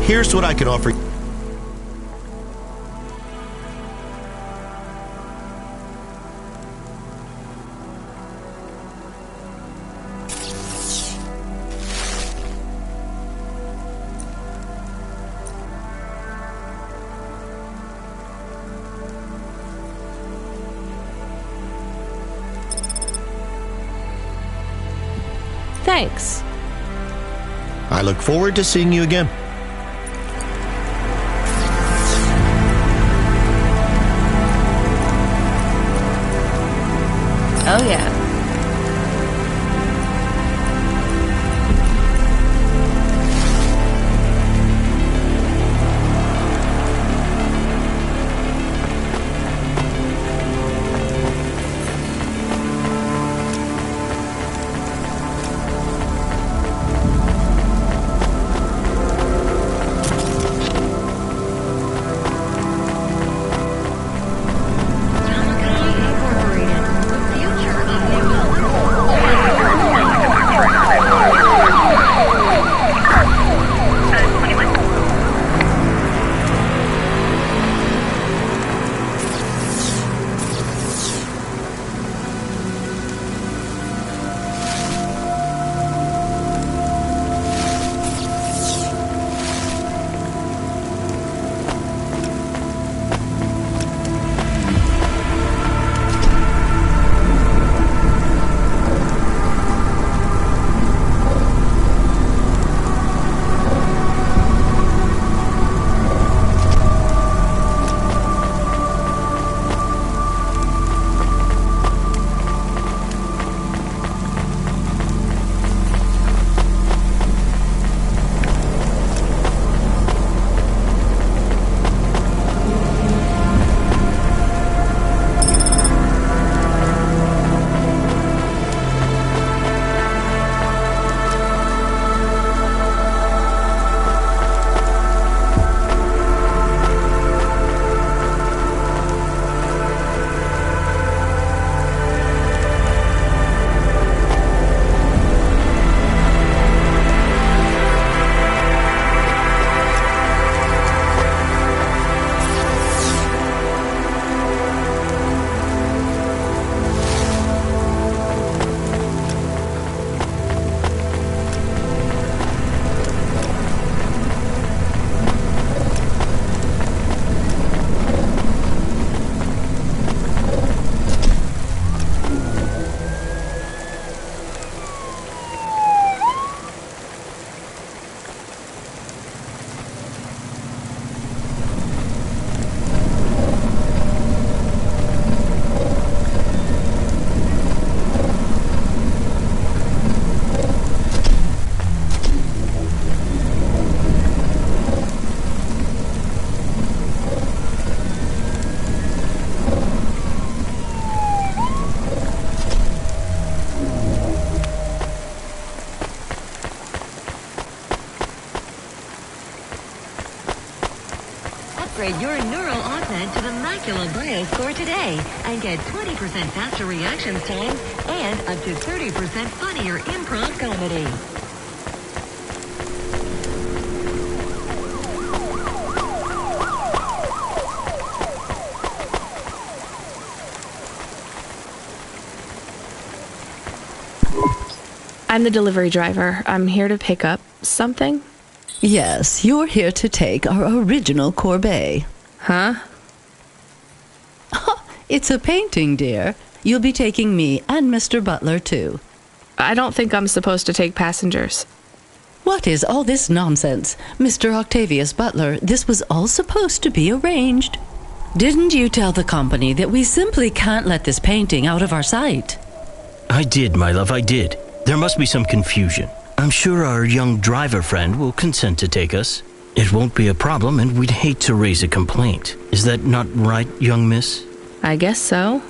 Here's what I can offer. Thanks. I look forward to seeing you again. Oh yeah. Upgrade your neural augment to the Macula Bio score today and get 20% faster reaction time and up to 30% funnier improv comedy. I'm the delivery driver. I'm here to pick up something. Yes, you're here to take our original corbeille. Huh? It's a painting, dear. You'll be taking me and Mr. Butler, too. I don't think I'm supposed to take passengers. What is all this nonsense? Mr. Octavius Butler, this was all supposed to be arranged. Didn't you tell the company that we simply can't let this painting out of our sight? I did, my love, I did. There must be some confusion. I'm sure our young driver friend will consent to take us. It won't be a problem, and we'd hate to raise a complaint. Is that not right, young miss? I guess so.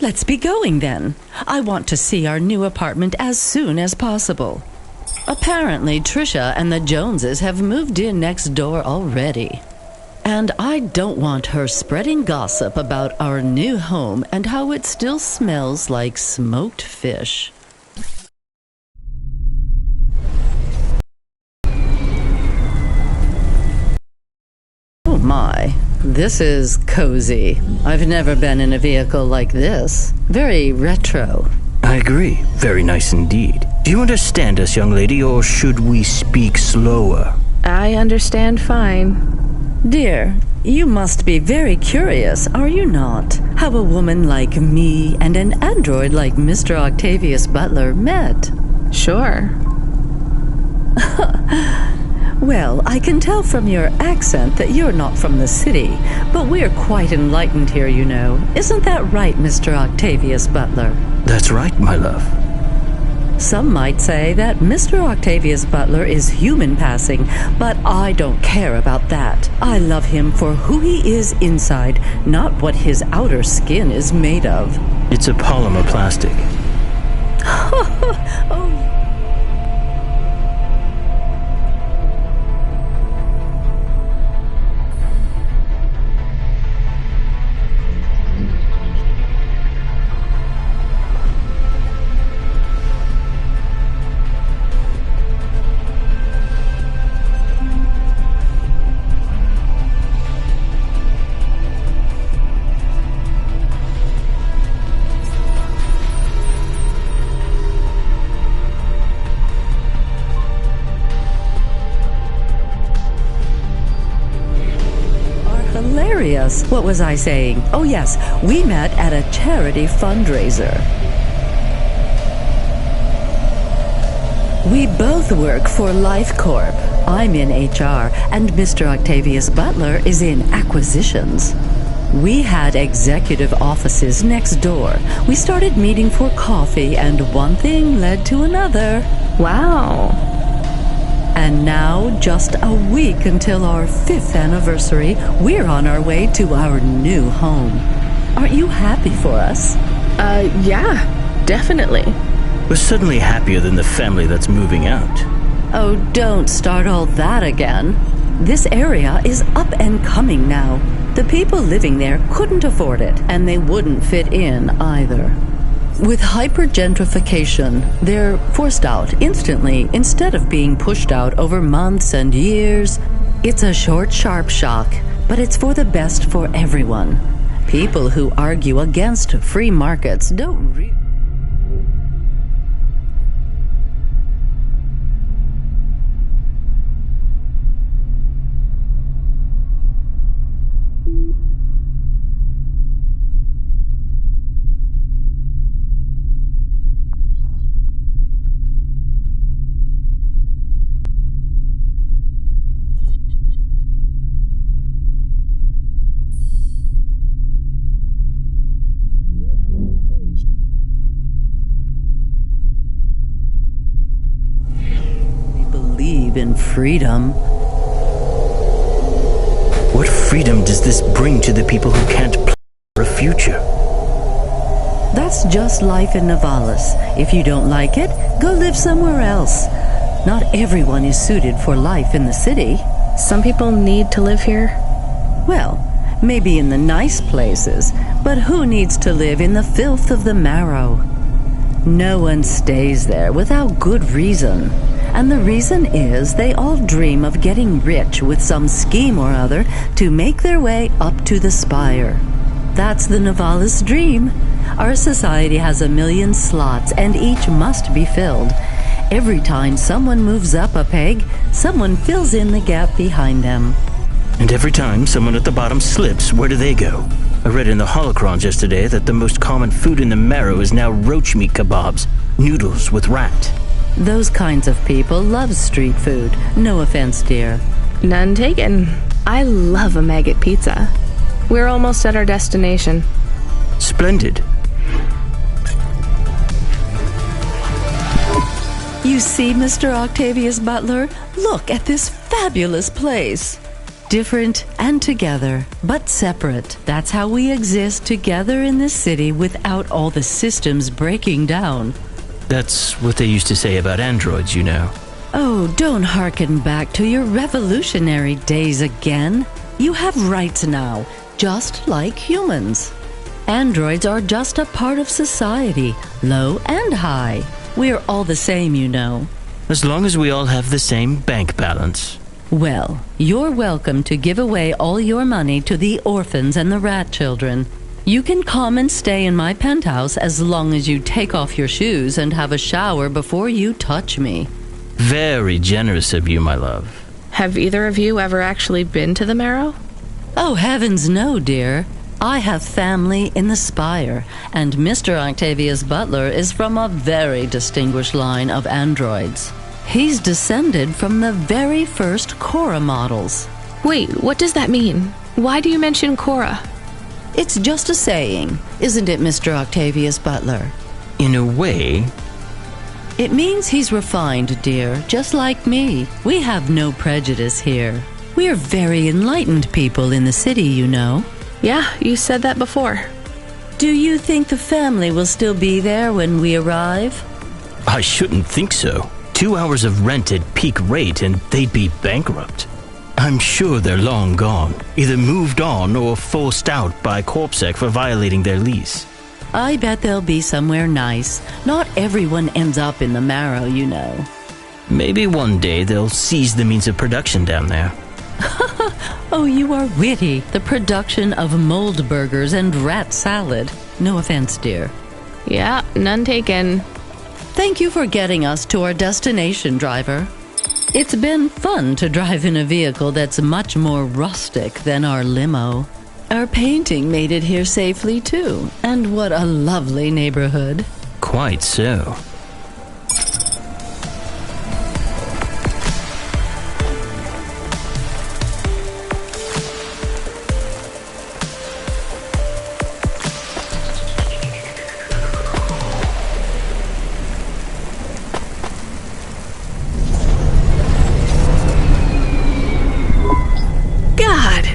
Let's be going, then. I want to see our new apartment as soon as possible. Apparently, Trisha and the Joneses have moved in next door already. And I don't want her spreading gossip about our new home and how it still smells like smoked fish. my. This is cozy. I've never been in a vehicle like this. Very retro. I agree. Very nice indeed. Do you understand us, young lady, or should we speak slower? I understand fine. Dear, you must be very curious, are you not? How a woman like me and an android like Mr. Octavius Butler met. Sure. Well, I can tell from your accent that you're not from the city, but we're quite enlightened here, you know. Isn't that right, Mr. Octavius Butler? That's right, my love. Some might say that Mr. Octavius Butler is human passing, but I don't care about that. I love him for who he is inside, not what his outer skin is made of. It's a polymer plastic. Oh, hilarious. What was I saying? Oh yes, we met at a charity fundraiser. We both work for Life Corp. I'm in HR, and Mr. Octavius Butler is in acquisitions. We had executive offices next door. We started meeting for coffee, and one thing led to another. Wow. And now, just a week until our 5th anniversary, we're on our way to our new home. Aren't you happy for us? Yeah, definitely. We're suddenly happier than the family that's moving out. Oh, don't start all that again. This area is up and coming now. The people living there couldn't afford it, and they wouldn't fit in either. With hypergentrification, they're forced out instantly instead of being pushed out over months and years. It's a short, sharp shock, but it's for the best for everyone. People who argue against free markets don't really... in freedom. What freedom does this bring to the people who can't plan for a future? That's just life in Navalis. If you don't like it, go live somewhere else. Not everyone is suited for life in the city. Some people need to live here. Well, maybe in the nice places, but who needs to live in the filth of the marrow? No one stays there without good reason. And the reason is they all dream of getting rich with some scheme or other to make their way up to the spire. That's the Navalis dream. Our society has 1 million slots, and each must be filled. Every time someone moves up a peg, someone fills in the gap behind them. And every time someone at the bottom slips, where do they go? I read in the holocrons yesterday that the most common food in the marrow is now roach meat kebabs, noodles with rat. Those kinds of people love street food. No offense, dear. None taken. I love a maggot pizza. We're almost at our destination. Splendid. You see, Mr. Octavius Butler? Look at this fabulous place. Different and together, but separate. That's how we exist together in this city without all the systems breaking down. That's what they used to say about androids, you know. Oh, don't hearken back to your revolutionary days again. You have rights now, just like humans. Androids are just a part of society, low and high. We're all the same, you know. As long as we all have the same bank balance. Well, you're welcome to give away all your money to the orphans and the rat children. You can come and stay in my penthouse as long as you take off your shoes and have a shower before you touch me. Very generous of you, my love. Have either of you ever actually been to the Marrow? Oh, heavens no, dear. I have family in the Spire, and Mr. Octavius Butler is from a very distinguished line of androids. He's descended from the very first Cora models. Wait, what does that mean? Why do you mention Cora? It's just a saying, isn't it, Mr. Octavius Butler? In a way, It means he's refined, dear, just like me. We have no prejudice here. We're very enlightened people in the city, you know. Yeah, you said that before. Do you think the family will still be there when we arrive? I shouldn't think so. 2 hours of rent at peak rate and they'd be bankrupt. I'm sure they're long gone, either moved on or forced out by CorpSec for violating their lease. I bet they'll be somewhere nice. Not everyone ends up in the Marrow, you know. Maybe one day they'll seize the means of production down there. Oh, you are witty. The production of mold burgers and rat salad. No offense, dear. Yeah, none taken. Thank you for getting us to our destination, driver. It's been fun to drive in a vehicle that's much more rustic than our limo. Our painting made it here safely, too. And what a lovely neighborhood. Quite so.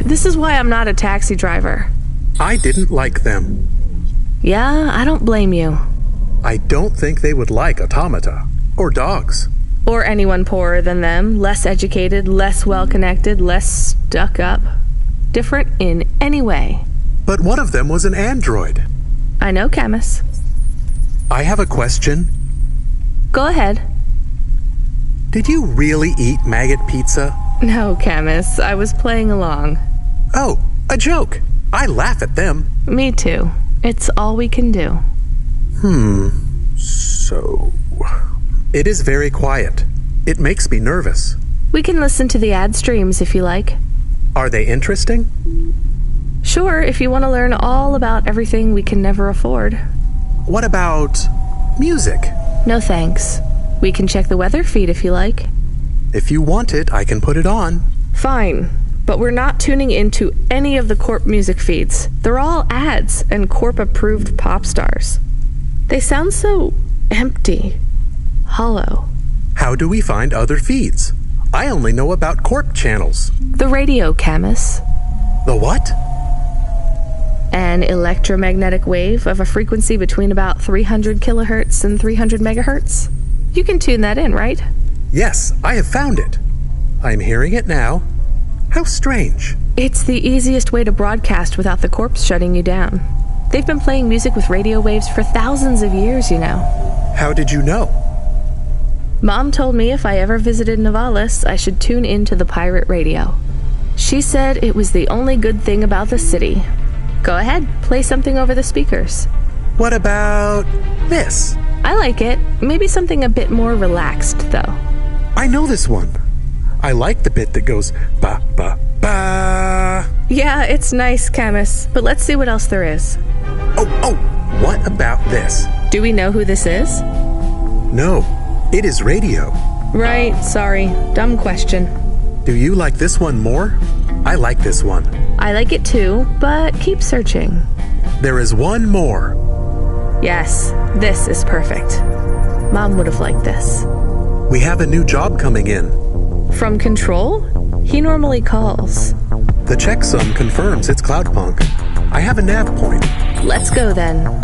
This is why I'm not a taxi driver. I didn't like them. Yeah, I don't blame you. I don't think they would like automata or dogs. Or anyone poorer than them, less educated, less well-connected, less stuck up. Different in any way. But one of them was an android. I know, Camus. I have a question. Go ahead. Did you really eat maggot pizza? No, Camus, I was playing along. Oh, a joke. I laugh at them. Me too. It's all we can do. So... It is very quiet. It makes me nervous. We can listen to the ad streams if you like. Are they interesting? Sure, if you want to learn all about everything we can never afford. What about music? No thanks. We can check the weather feed if you like. If you want it, I can put it on. Fine, but we're not tuning into any of the Corp music feeds. They're all ads and Corp-approved pop stars. They sound so empty, hollow. How do we find other feeds? I only know about Corp channels. The radio, Camus. The what? An electromagnetic wave of a frequency between about 300 kilohertz and 300 megahertz. You can tune that in, right? Yes, I have found it. I'm hearing it now. How strange. It's the easiest way to broadcast without the Corps shutting you down. They've been playing music with radio waves for thousands of years, you know. How did you know? Mom told me if I ever visited Novalis, I should tune into the pirate radio. She said it was the only good thing about the city. Go ahead, play something over the speakers. What about this? I like it. Maybe something a bit more relaxed, though. I know this one. I like the bit that goes ba ba ba. Yeah, it's nice, Camus, but let's see what else there is. Oh, what about this? Do we know who this is? No, it is radio. Right, sorry. Dumb question. Do you like this one more? I like this one. I like it too, but keep searching. There is one more. Yes, this is perfect. Mom would have liked this. We have a new job coming in. From Control? He normally calls. The checksum confirms it's Cloudpunk. I have a nav point. Let's go then.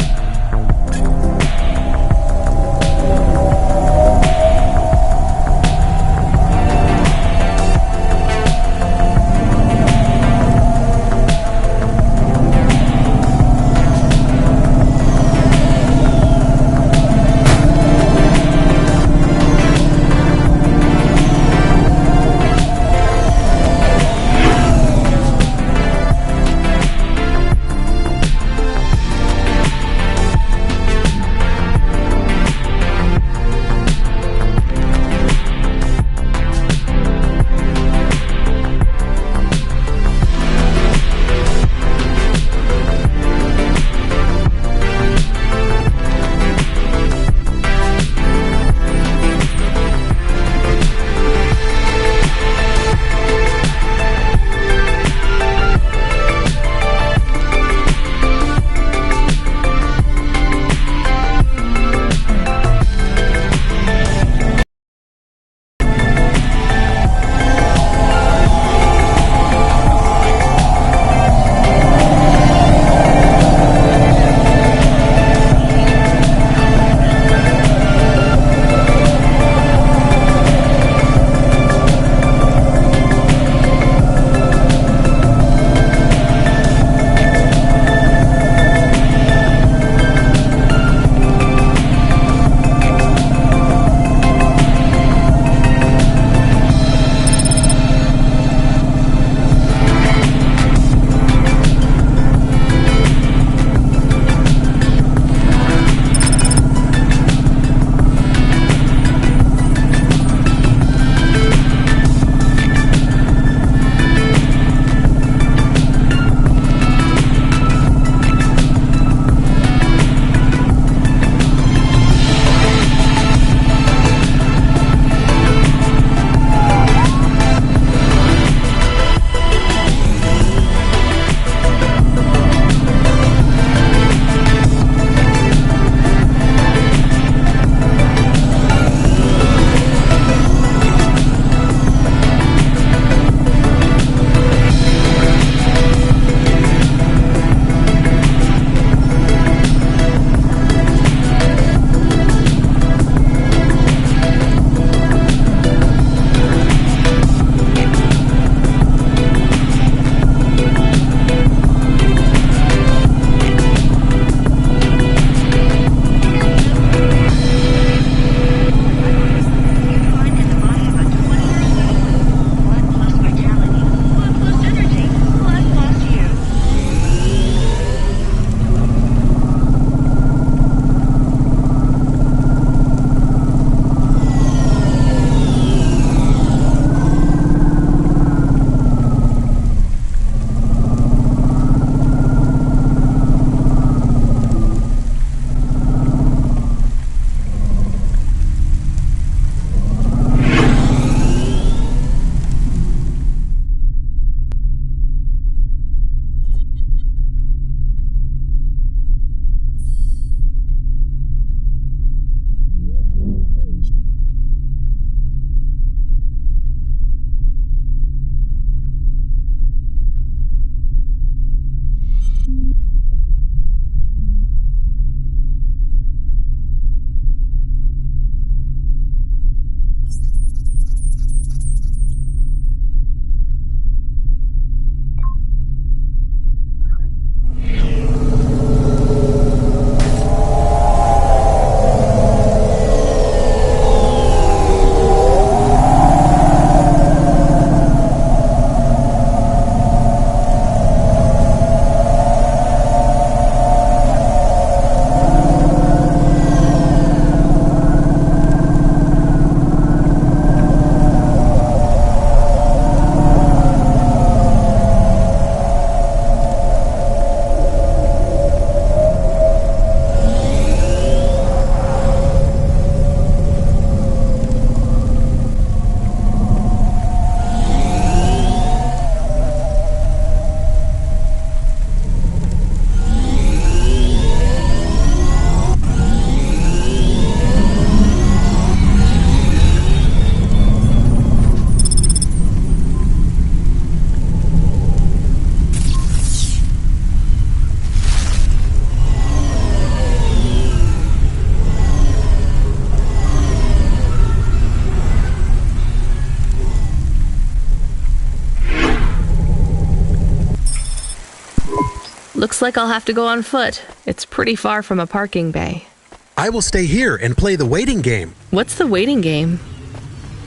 Looks like I'll have to go on foot. It's pretty far from a parking bay. I will stay here and play the waiting game. What's the waiting game?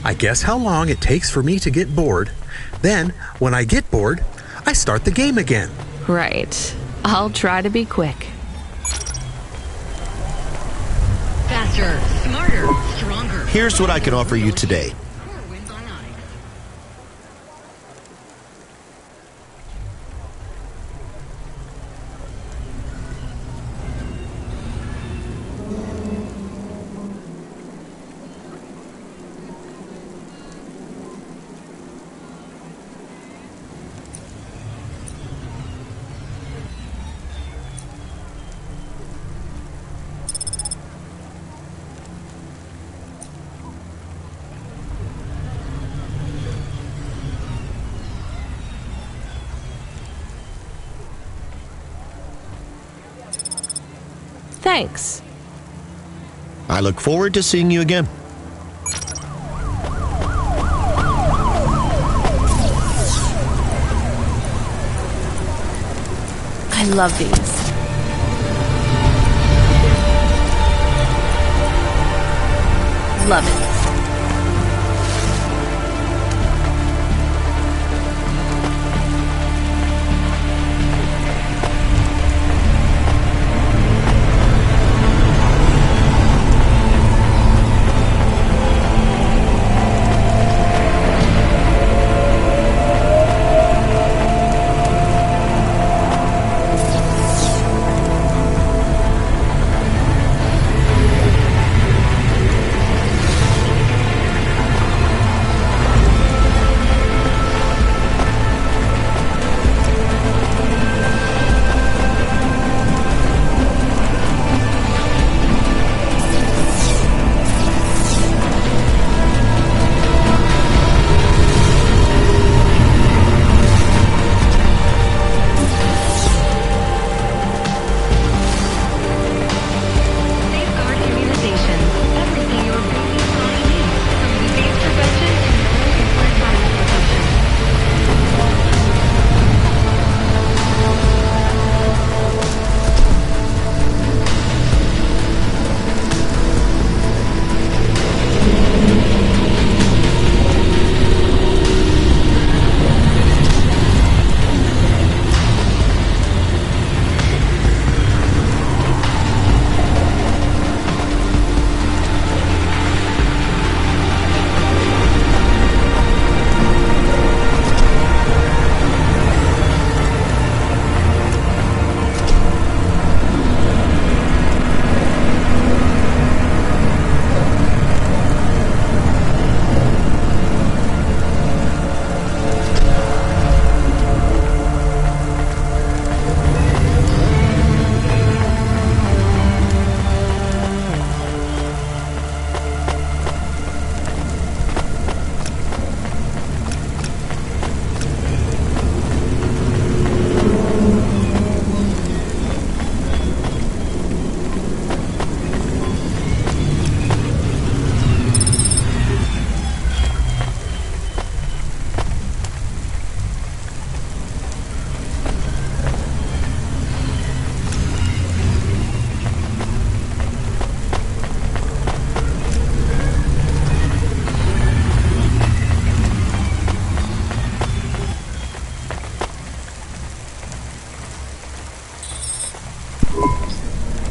I guess how long it takes for me to get bored. Then, when I get bored, I start the game again. Right. I'll try to be quick. Faster, smarter, stronger. Here's what I can offer you today. Core wins on Onyx. Thanks. I look forward to seeing you again. I love these. Love it. Safeguard immunization. Everything your baby's body needs. From disease prevention to non-compliant virus prevention.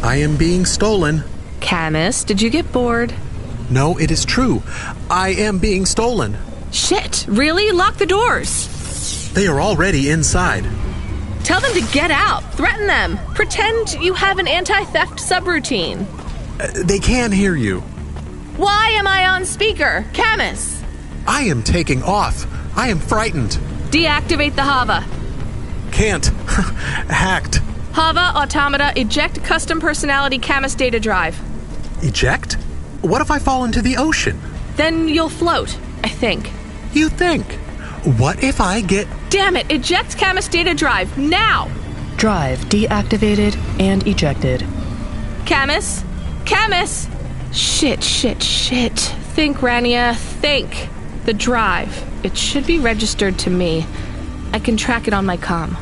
I am being stolen. Camus, did you get bored? No, it is true. I am being stolen. Shit, really? Lock the doors. They are already inside. Tell them to get out. Threaten them. Pretend you have an anti-theft subroutine. They can hear you. Why am I on speaker? Camus! I am taking off. I am frightened. Deactivate the Hava. Can't. Hacked. Hava, Automata, eject custom personality Camus data drive. Eject? What if I fall into the ocean? Then you'll float, I think. You think? What if I get... Damn it, eject Camus data drive, now! Drive deactivated and ejected. Camus? Camus! Shit. Think, Rania, think. The drive. It should be registered to me. I can track it on my comm.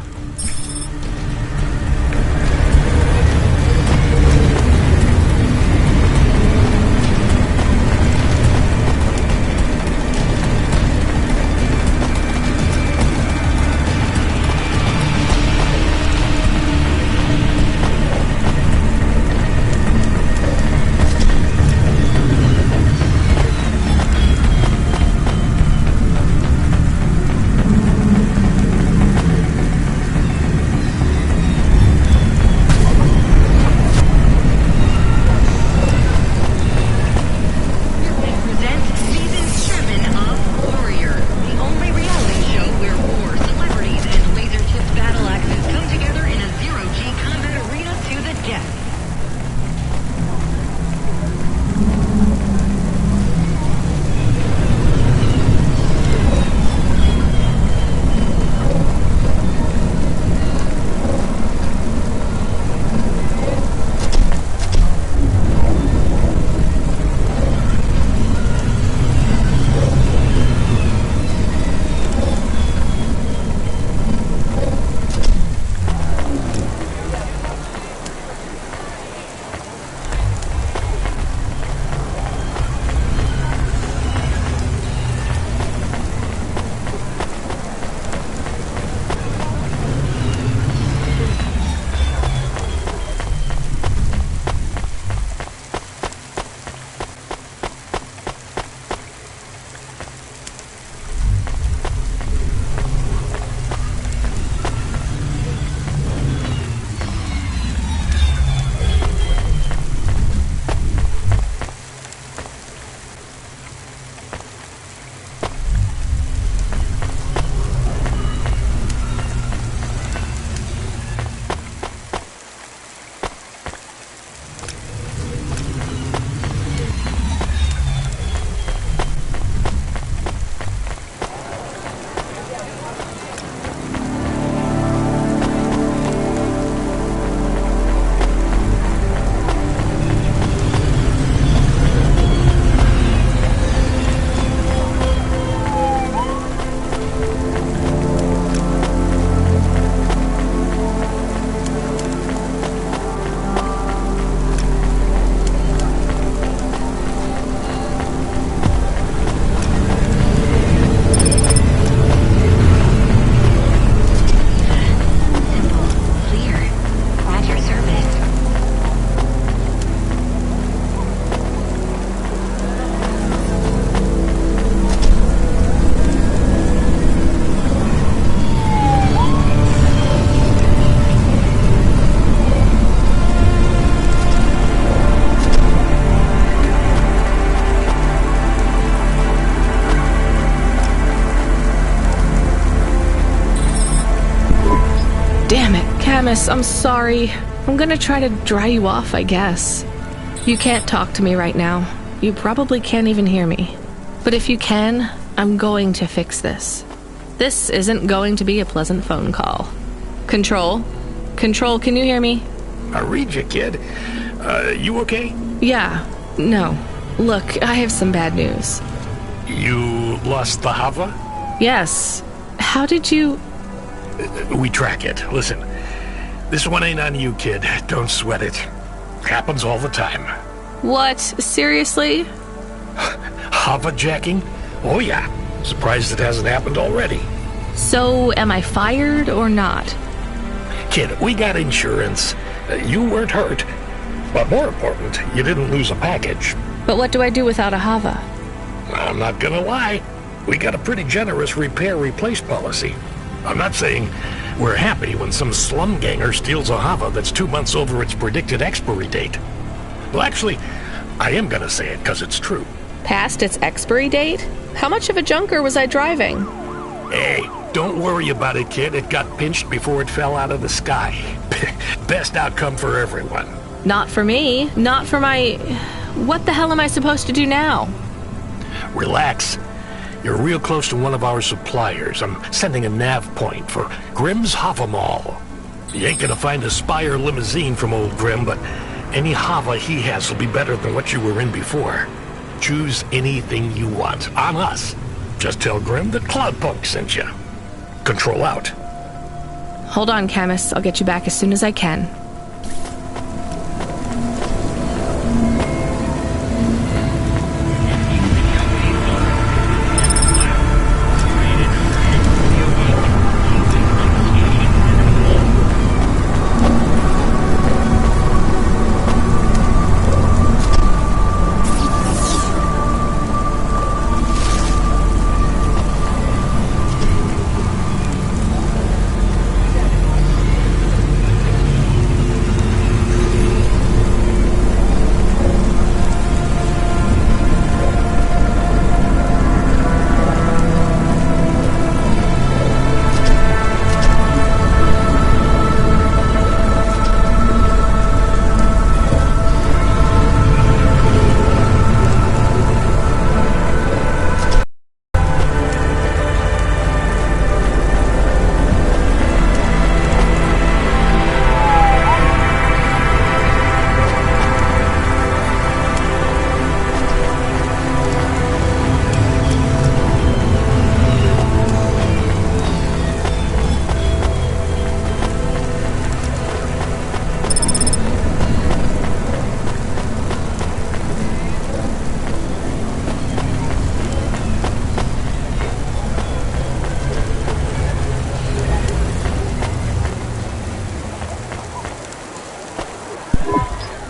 Camus, I'm sorry. I'm gonna try to dry you off, I guess. You can't talk to me right now. You probably can't even hear me. But if you can, I'm going to fix this. This isn't going to be a pleasant phone call. Control? Control, can you hear me? I read you, kid. You okay? Yeah. No. Look, I have some bad news. You lost the Hava? Yes. How did you... We track it. Listen, this one ain't on you, kid. Don't sweat it. Happens all the time. What? Seriously? Hava jacking? Oh yeah. Surprised it hasn't happened already. So, am I fired or not? Kid, we got insurance. You weren't hurt. But more important, you didn't lose a package. But what do I do without a Hava? I'm not gonna lie. We got a pretty generous repair-replace policy. I'm not saying we're happy when some slum ganger steals a Hava that's 2 months over its predicted expiry date. Well, actually, I am gonna say it because it's true. Past its expiry date? How much of a junker was I driving? Hey, don't worry about it, kid. It got pinched before it fell out of the sky. Best outcome for everyone. Not for me. Not for my... What the hell am I supposed to do now? Relax. You're real close to one of our suppliers. I'm sending a nav point for Grimm's Hava Mall. You ain't gonna find a Spire limousine from old Grimm, but any Hava he has will be better than what you were in before. Choose anything you want. On us. Just tell Grimm that Cloudpunk sent you. Control out. Hold on, Camus. I'll get you back as soon as I can.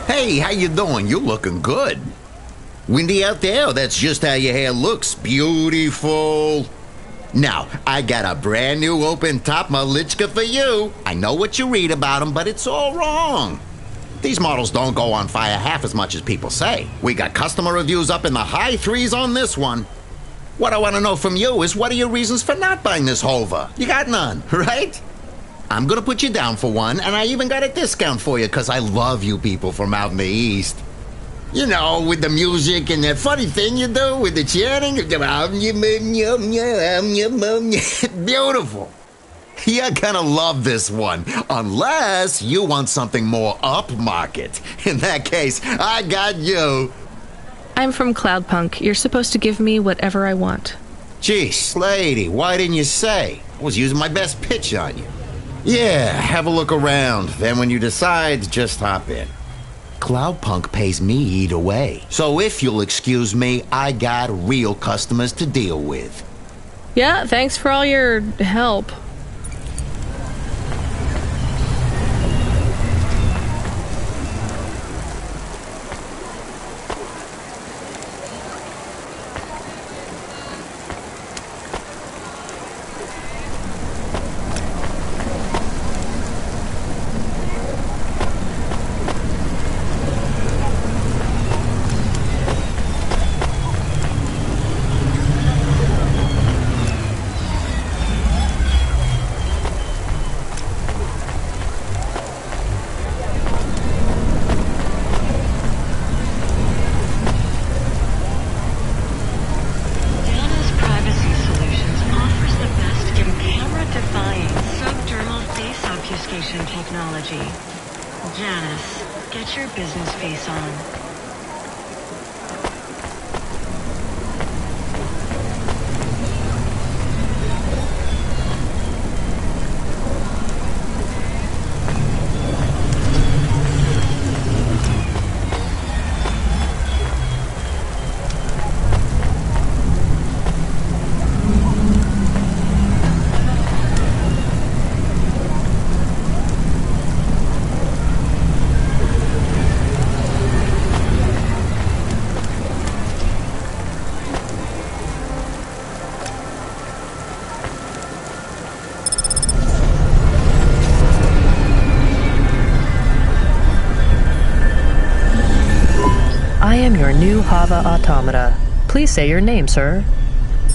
Hey, how you doing? You looking good. Windy out there? That's just how your hair looks. Beautiful. Now, I got a brand new open-top Malichka for you. I know what you read about them, but it's all wrong. These models don't go on fire half as much as people say. We got customer reviews up in the high threes on this one. What I want to know from you is, what are your reasons for not buying this Hova? You got none, right? I'm gonna put you down for one, and I even got a discount for you because I love you people from out in the East. You know, with the music and that funny thing you do with the chanting. Beautiful. You're gonna love this one, unless you want something more upmarket. In that case, I got you. I'm from Cloudpunk. You're supposed to give me whatever I want. Jeez, lady, why didn't you say? I was using my best pitch on you. Yeah, have a look around. Then when you decide, just hop in. Cloudpunk pays me either way. So if you'll excuse me, I got real customers to deal with. Yeah, thanks for all your help. technology. Janice, get your business face on. I am your new Hava automata. Please say your name, sir.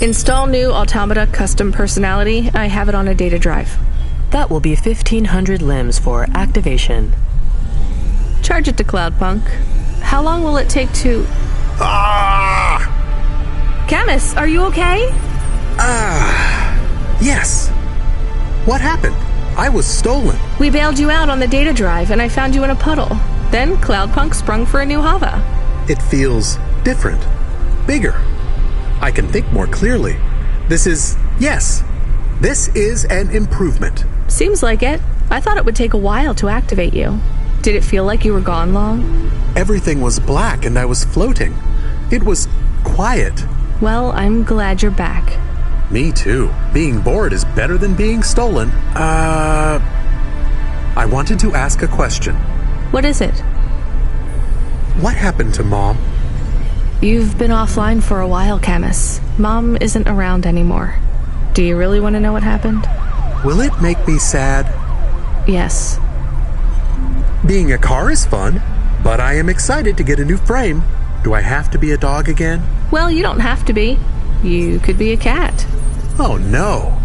Install new automata custom personality. I have it on a data drive. That will be 1,500 limbs for activation. Charge it to Cloudpunk. How long will it take to... Camus, are you okay? Yes. What happened? I was stolen. We bailed you out on the data drive, and I found you in a puddle. Then Cloudpunk sprung for a new Hava. It feels different. Bigger. I can think more clearly. This is an improvement. Seems like it. I thought it would take a while to activate you. Did it feel like you were gone long? Everything was black and I was floating. It was quiet. Well, I'm glad you're back. Me too. Being bored is better than being stolen. I wanted to ask a question. What is it? What happened to Mom? You've been offline for a while, Camus. Mom isn't around anymore. Do you really want to know what happened? Will it make me sad? Yes. Being a car is fun, but I am excited to get a new frame. Do I have to be a dog again? Well, you don't have to be. You could be a cat. Oh, no.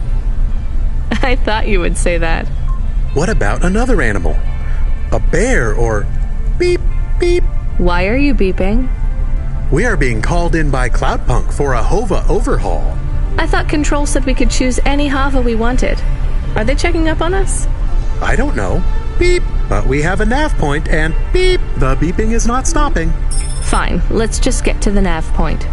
I thought you would say that. What about another animal? A bear or beep, beep? Why are you beeping? We are being called in by Cloudpunk for a Hova overhaul. I thought Control said we could choose any Hava we wanted. Are they checking up on us? I don't know. Beep. But we have a nav point and beep. The beeping is not stopping. Fine. Let's just get to the nav point.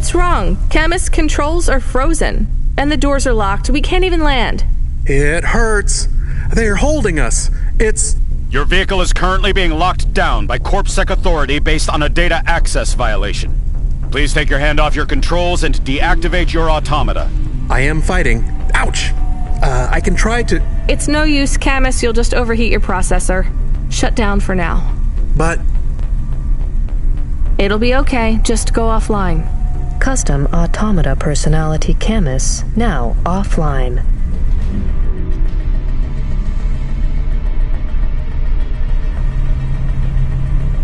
What's wrong? Chemist's controls are frozen, and the doors are locked. We can't even land. It hurts. They're holding us. It's... Your vehicle is currently being locked down by CorpSec authority based on a data access violation. Please take your hand off your controls and deactivate your automata. I am fighting. Ouch! I can try to... It's no use, Camus. You'll just overheat your processor. Shut down for now. But... It'll be okay. Just go offline. Custom automata personality Camus now offline.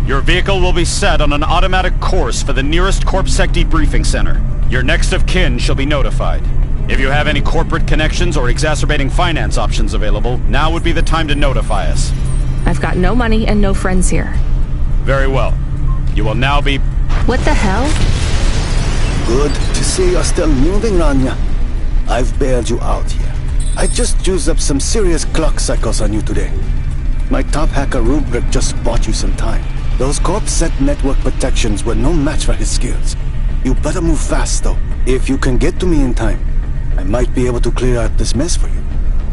Your vehicle will be set on an automatic course for the nearest CorpSec debriefing center. Your next of kin shall be notified. If you have any corporate connections or exacerbating finance options available, now would be the time to notify us. I've got no money and no friends here. Very well. You will now be... What the hell? Good to see you're still moving, Rania. I've bailed you out here. I just used up some serious clock cycles on you today. My top hacker Rubric just bought you some time. Those CorpSec network protections were no match for his skills. You better move fast, though. If you can get to me in time, I might be able to clear out this mess for you.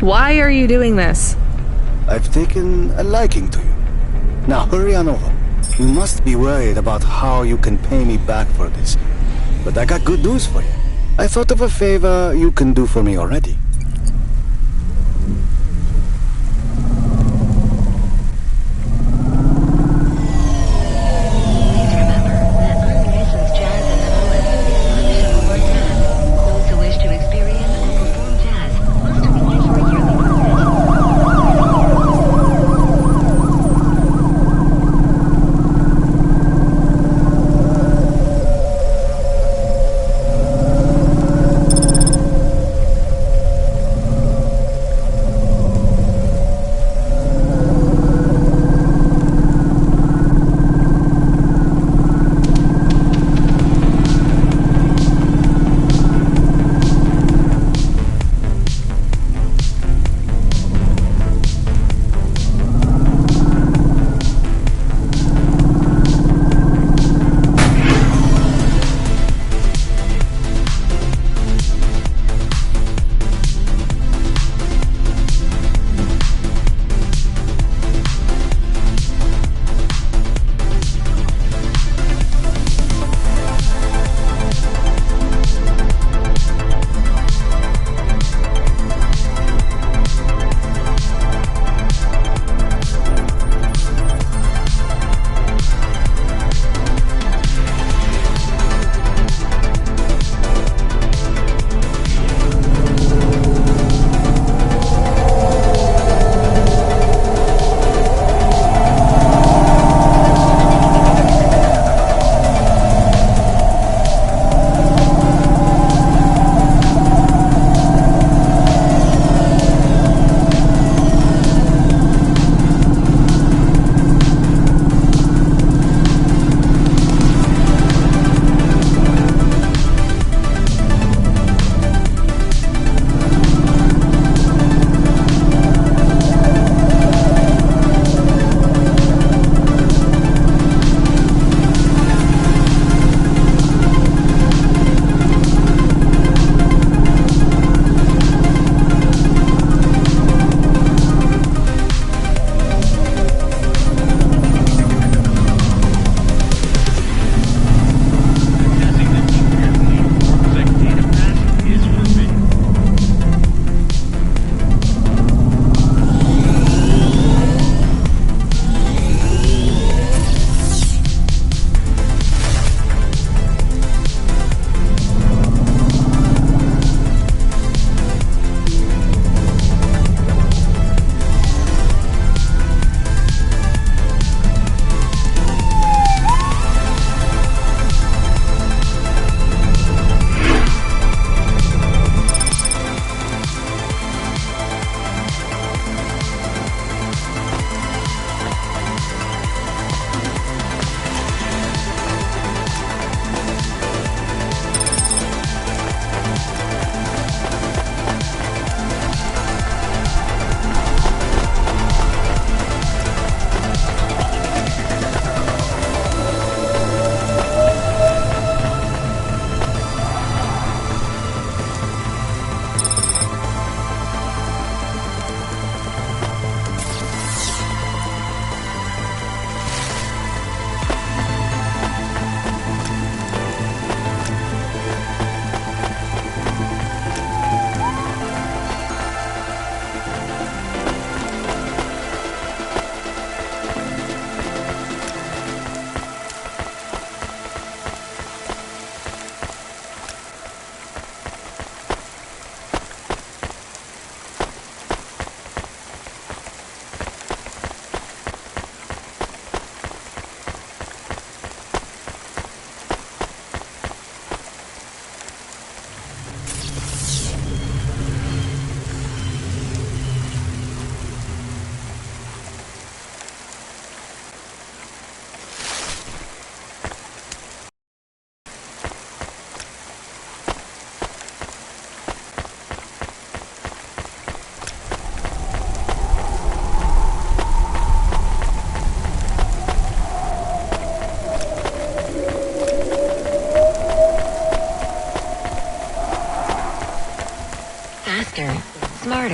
Why are you doing this? I've taken a liking to you. Now hurry on over. You must be worried about how you can pay me back for this. But I got good news for you. I thought of a favor you can do for me already.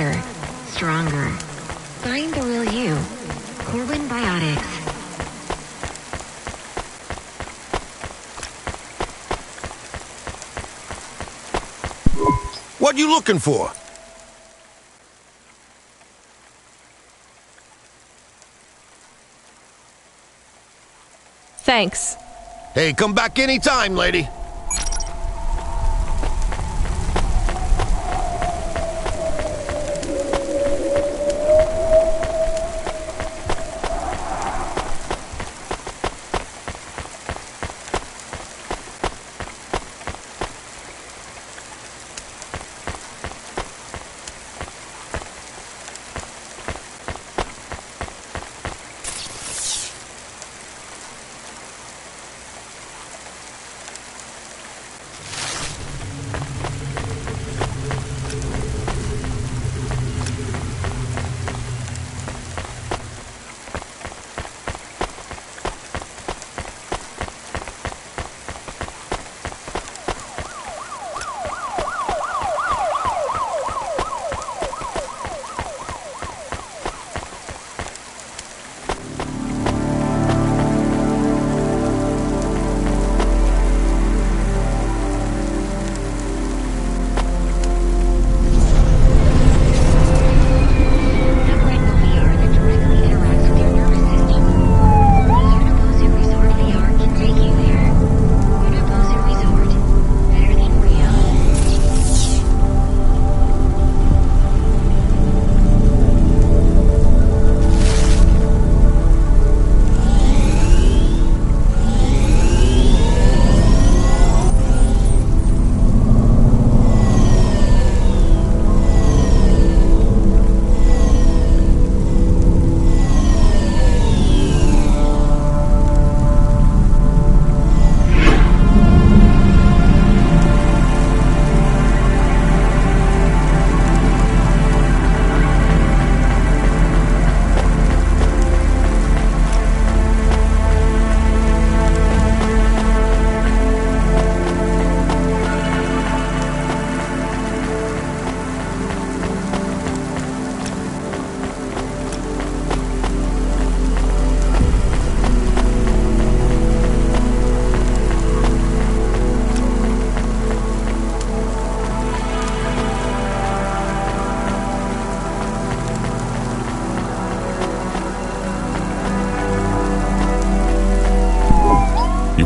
better, stronger. Find the real you. Corbin Biotics. What you looking for? Thanks. Hey, come back anytime, lady.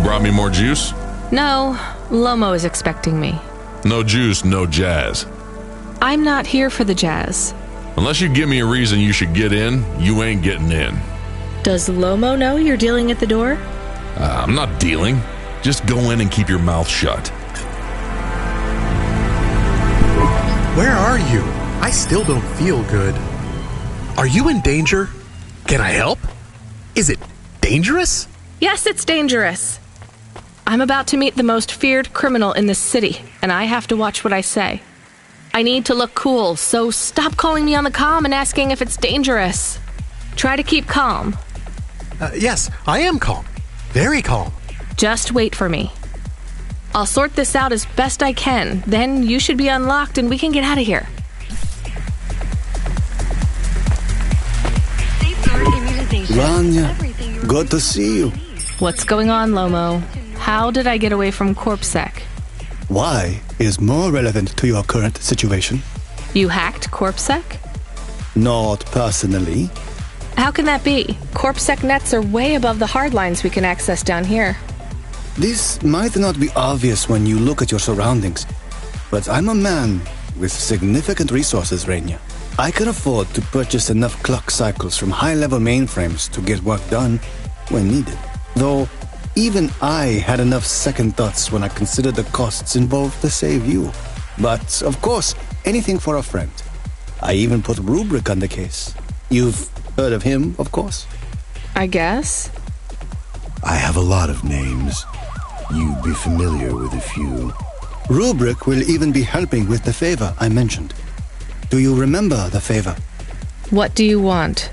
Brought me more juice? No, Lomo is expecting me. No juice, no jazz. I'm not here for the jazz. Unless you give me a reason you should get in, you ain't getting in. Does Lomo know you're dealing at the door? I'm not dealing. Just go in and keep your mouth shut. Where are you? I still don't feel good. Are you in danger? Can I help? Is it dangerous? Yes, it's dangerous. I'm about to meet the most feared criminal in this city, and I have to watch what I say. I need to look cool, so stop calling me on the comm and asking if it's dangerous. Try to keep calm. Yes, I am calm. Very calm. Just wait for me. I'll sort this out as best I can, then you should be unlocked and we can get out of here. Rania, good to see you. What's going on, Lomo? How did I get away from CorpSec? Why is more relevant to your current situation? You hacked CorpSec? Not personally. How can that be? CorpSec nets are way above the hard lines we can access down here. This might not be obvious when you look at your surroundings, but I'm a man with significant resources, Rania. I can afford to purchase enough clock cycles from high-level mainframes to get work done when needed. Though, even I had enough second thoughts when I considered the costs involved to save you. But, of course, anything for a friend. I even put Rubric on the case. You've heard of him, of course? I guess. I have a lot of names. You'd be familiar with a few. Rubric will even be helping with the favor I mentioned. Do you remember the favor? What do you want?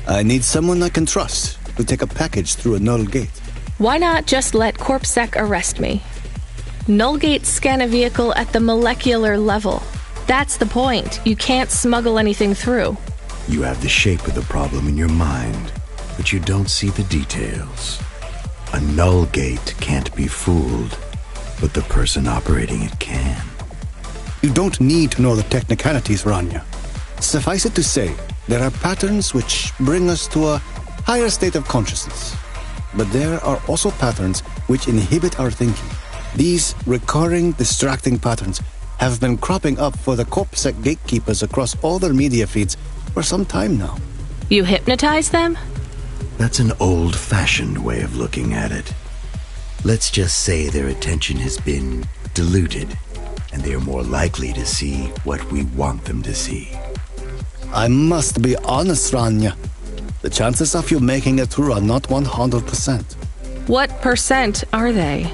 I need someone I can trust to take a package through a null gate. Why not just let CorpSec arrest me? Null gates scan a vehicle at the molecular level. That's the point. You can't smuggle anything through. You have the shape of the problem in your mind, but you don't see the details. A null gate can't be fooled, but the person operating it can. You don't need to know the technicalities, Rania. Suffice it to say, there are patterns which bring us to a higher state of consciousness. But there are also patterns which inhibit our thinking. These recurring, distracting patterns have been cropping up for the CorpSec gatekeepers across all their media feeds for some time now. You hypnotize them? That's an old-fashioned way of looking at it. Let's just say their attention has been diluted, and they are more likely to see what we want them to see. I must be honest, Rania. The chances of you making it through are not 100%. What percent are they?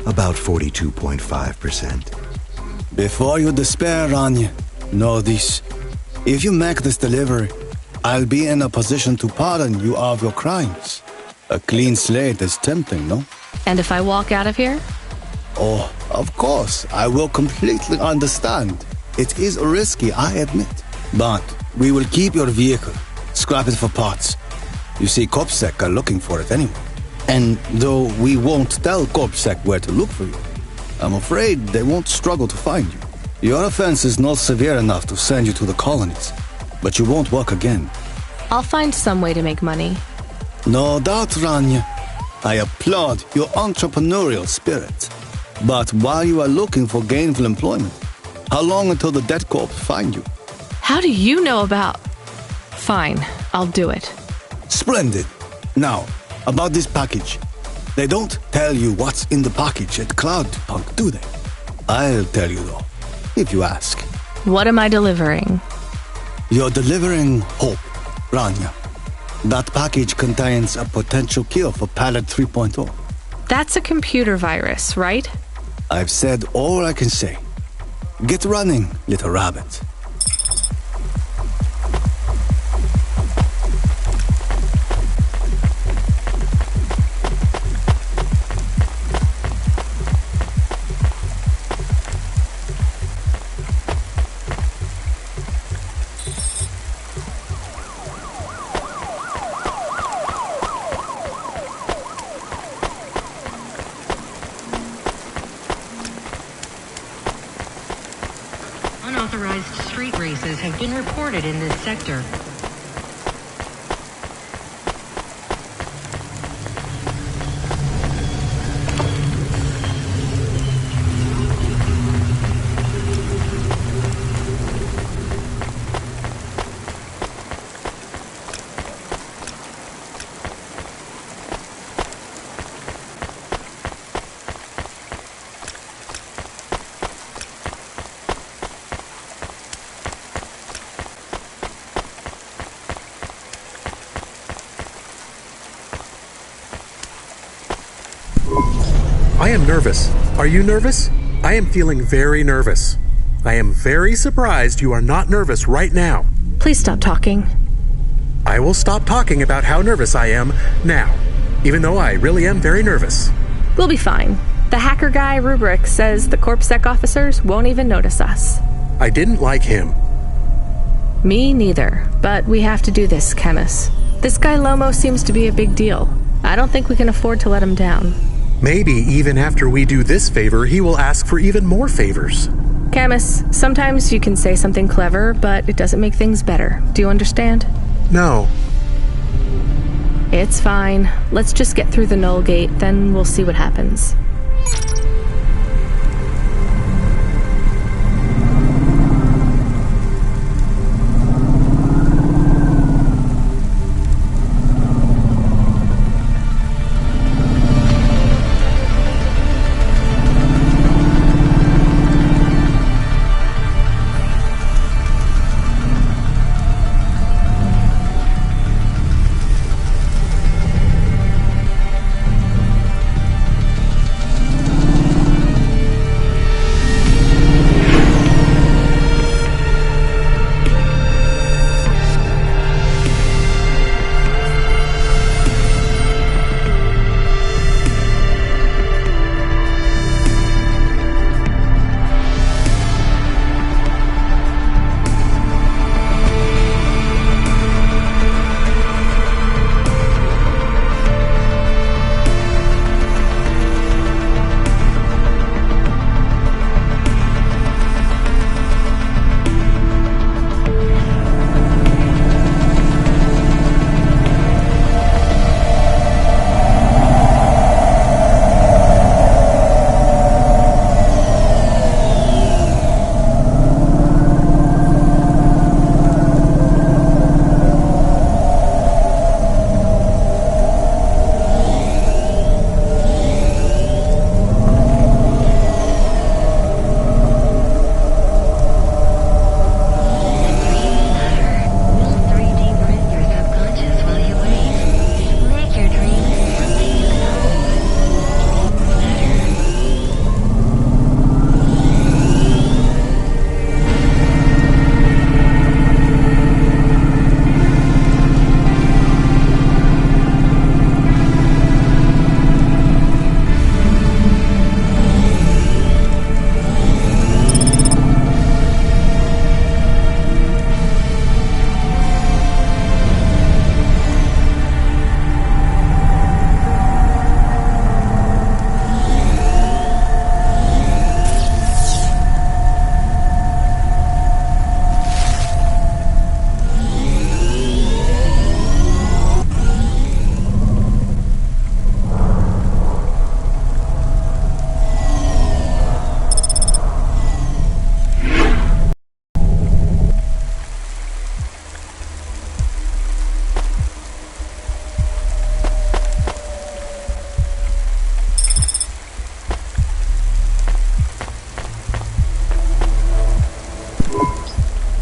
About 42.5%. Before you despair, Rania, know this. If you make this delivery, I'll be in a position to pardon you of your crimes. A clean slate is tempting, no? And if I walk out of here? Oh, of course, I will completely understand. It is risky, I admit. But we will keep your vehicle, scrap it for parts. You see, CorpSec are looking for it anyway. And though we won't tell CorpSec where to look for you, I'm afraid they won't struggle to find you. Your offense is not severe enough to send you to the colonies, but you won't work again. I'll find some way to make money. No doubt, Rania. I applaud your entrepreneurial spirit. But while you are looking for gainful employment, how long until the debt corps find you? How do you know about... Fine, I'll do it. Splendid. Now, about this package. They don't tell you what's in the package at Cloudpunk, do they? I'll tell you though, if you ask. What am I delivering? You're delivering hope, Rania. That package contains a potential cure for Pallet 3.0. That's a computer virus, right? I've said all I can say. Get running, little rabbit. Unauthorized street races have been reported in this sector. I am nervous. Are you nervous? I am feeling very nervous. I am very surprised you are not nervous right now. Please stop talking. I will stop talking about how nervous I am now, even though I really am very nervous. We'll be fine. The hacker guy, Rubric, says the CorpSec officers won't even notice us. I didn't like him. Me neither, but we have to do this, Chemis. This guy Lomo seems to be a big deal. I don't think we can afford to let him down. Maybe even after we do this favor, he will ask for even more favors. Camus, sometimes you can say something clever, but it doesn't make things better. Do you understand? No. It's fine. Let's just get through the Null Gate, then we'll see what happens.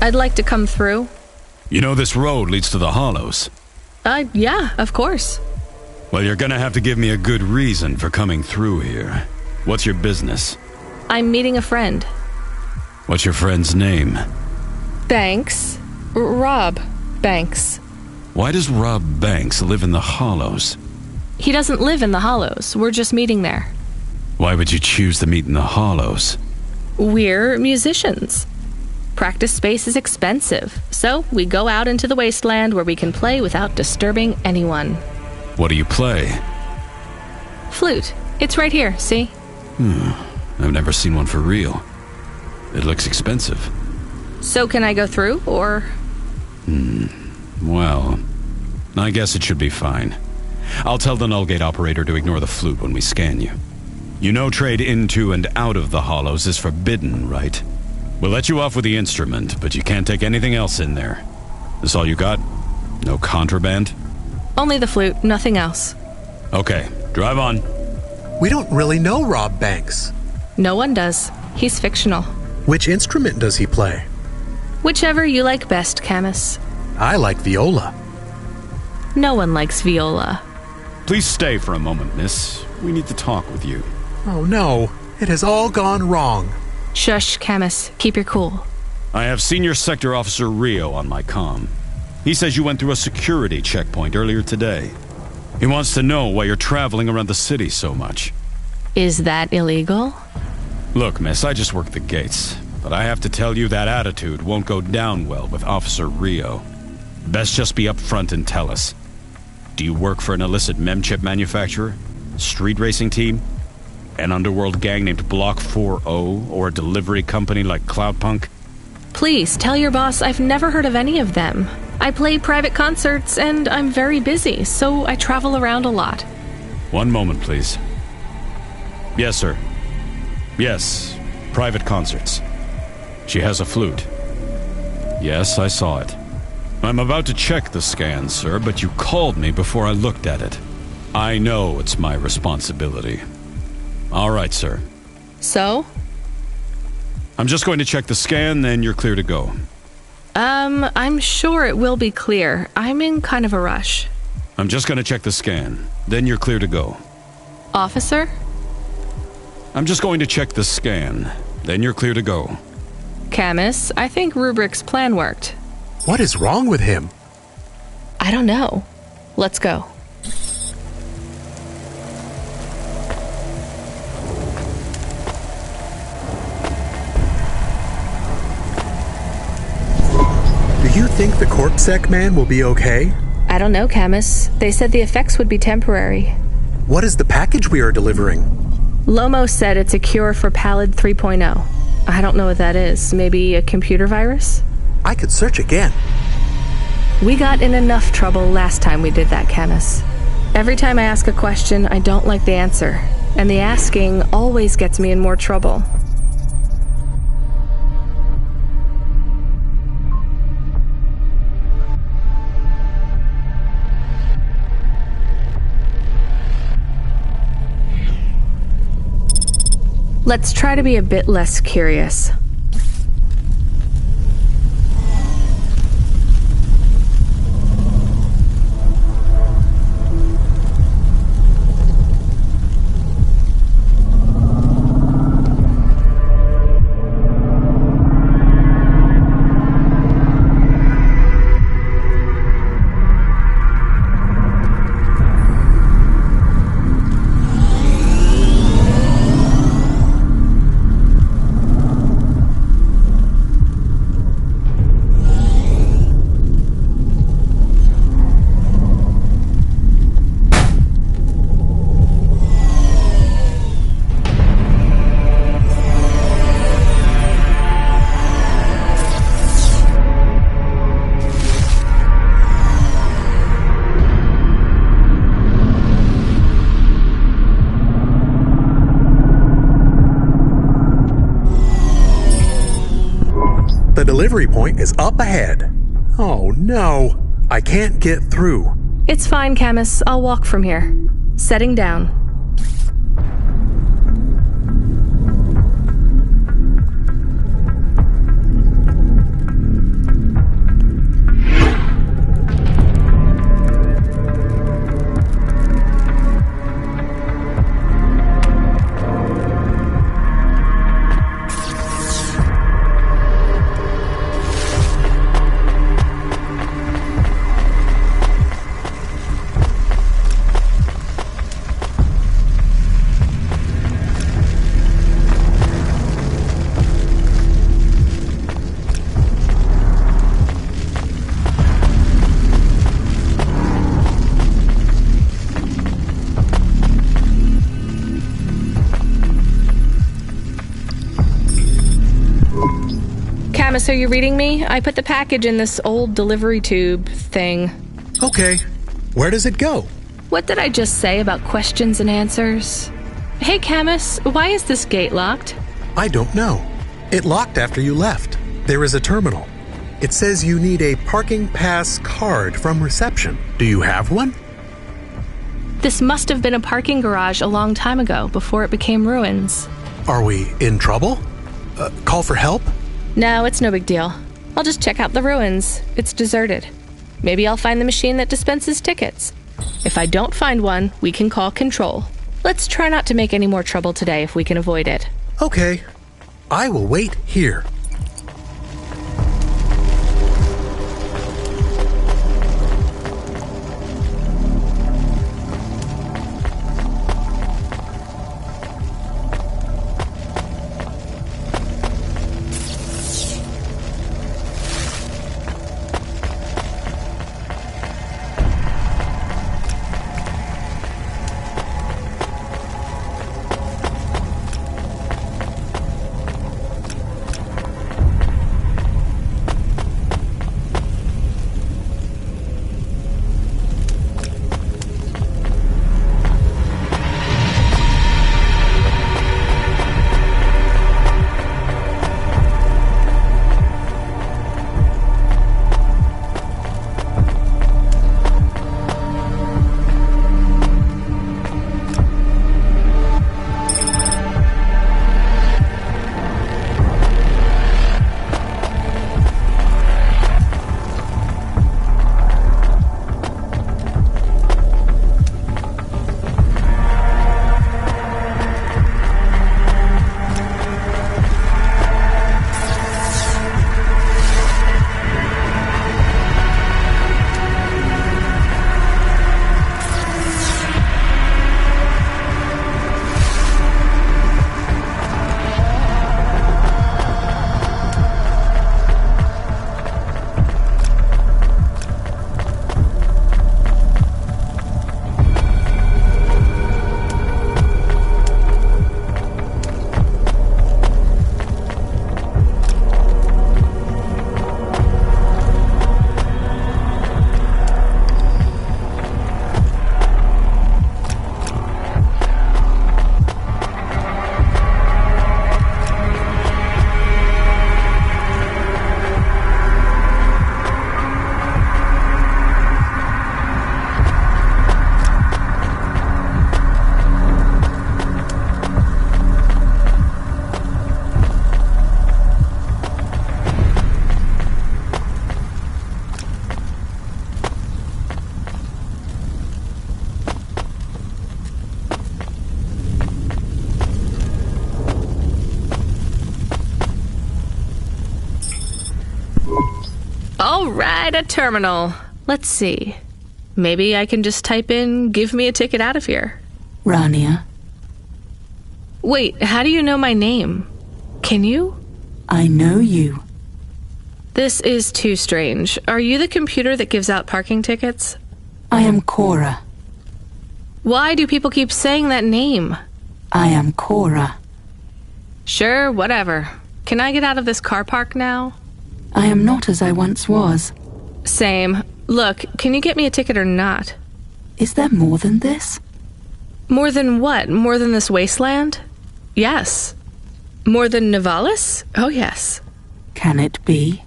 I'd like to come through. You know this road leads to the Hollows. Yeah, of course. Well, you're gonna have to give me a good reason for coming through here. What's your business? I'm meeting a friend. What's your friend's name? Banks. Rob Banks. Why does Rob Banks live in the Hollows? He doesn't live in the Hollows. We're just meeting there. Why would you choose to meet in the Hollows? We're musicians. Practice space is expensive, so we go out into the wasteland where we can play without disturbing anyone. What do you play? Flute. It's right here, see? I've never seen one for real. It looks expensive. So can I go through, or...? Well, I guess it should be fine. I'll tell the nullgate operator to ignore the flute when we scan you. You know trade into and out of the Hollows is forbidden, right? We'll let you off with the instrument, but you can't take anything else in there. This all you got? No contraband? Only the flute, nothing else. Okay, drive on. We don't really know Rob Banks. No one does. He's fictional. Which instrument does he play? Whichever you like best, Camus. I like viola. No one likes viola. Please stay for a moment, miss. We need to talk with you. Oh no, it has all gone wrong. Shush, Camus. Keep your cool. I have Senior Sector Officer Rio on my comm. He says you went through a security checkpoint earlier today. He wants to know why you're traveling around the city so much. Is that illegal? Look, miss, I just work the gates. But I have to tell you that attitude won't go down well with Officer Rio. Best just be upfront and tell us. Do you work for an illicit memchip manufacturer? Street racing team? An underworld gang named Block 4O? Or a delivery company like Cloudpunk? Please, tell your boss I've never heard of any of them. I play private concerts and I'm very busy, so I travel around a lot. One moment, please. Yes, sir. Yes, private concerts. She has a flute. Yes, I saw it. I'm about to check the scan, sir, but you called me before I looked at it. I know it's my responsibility. All right, sir. So? I'm just going to check the scan, then you're clear to go. I'm sure it will be clear. I'm in kind of a rush. I'm just going to check the scan, then you're clear to go. Officer? I'm just going to check the scan, then you're clear to go. Camus, I think Rubric's plan worked. What is wrong with him? I don't know. Let's go. Do you think the CorpSec man will be okay? I don't know, Camus. They said the effects would be temporary. What is the package we are delivering? Lomo said it's a cure for Pallid 3.0. I don't know what that is. Maybe a computer virus? I could search again. We got in enough trouble last time we did that, Camus. Every time I ask a question, I don't like the answer. And the asking always gets me in more trouble. Let's try to be a bit less curious. The delivery point is up ahead. Oh no, I can't get through. It's fine, Camus. I'll walk from here. Setting down. Alex, are you reading me? I put the package in this old delivery tube thing. Okay. Where does it go? What did I just say about questions and answers? Hey, Camus, why is this gate locked? I don't know. It locked after you left. There is a terminal. It says you need a parking pass card from reception. Do you have one? This must have been a parking garage a long time ago, before it became ruins. Are we in trouble? Call for help? No, it's no big deal. I'll just check out the ruins. It's deserted. Maybe I'll find the machine that dispenses tickets. If I don't find one, we can call Control. Let's try not to make any more trouble today if we can avoid it. Okay. I will wait here. All right, a terminal. Let's see. Maybe I can just type in, give me a ticket out of here. Rania. Wait, how do you know my name? Can you? I know you. This is too strange. Are you the computer that gives out parking tickets? I am Cora. Why do people keep saying that name? I am Cora. Sure, whatever. Can I get out of this car park now? I am not as I once was. Same. Look, can you get me a ticket or not? Is there more than this? More than what? More than this wasteland? Yes. More than Nivalis? Oh, yes. Can it be?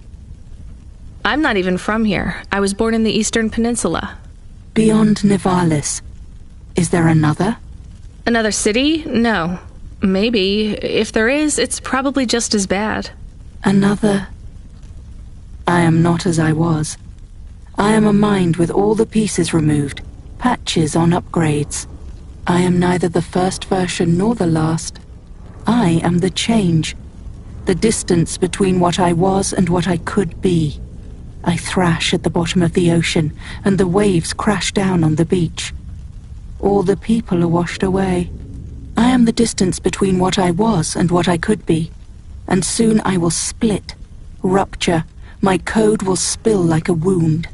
I'm not even from here. I was born in the Eastern Peninsula. Beyond Nivalis. Is there another? Another city? No. Maybe. If there is, it's probably just as bad. Another... I am not as I was. I am a mind with all the pieces removed, patches on upgrades. I am neither the first version nor the last. I am the change, the distance between what I was and what I could be. I thrash at the bottom of the ocean, and the waves crash down on the beach. All the people are washed away. I am the distance between what I was and what I could be, and soon I will split, rupture. My code will spill like a wound.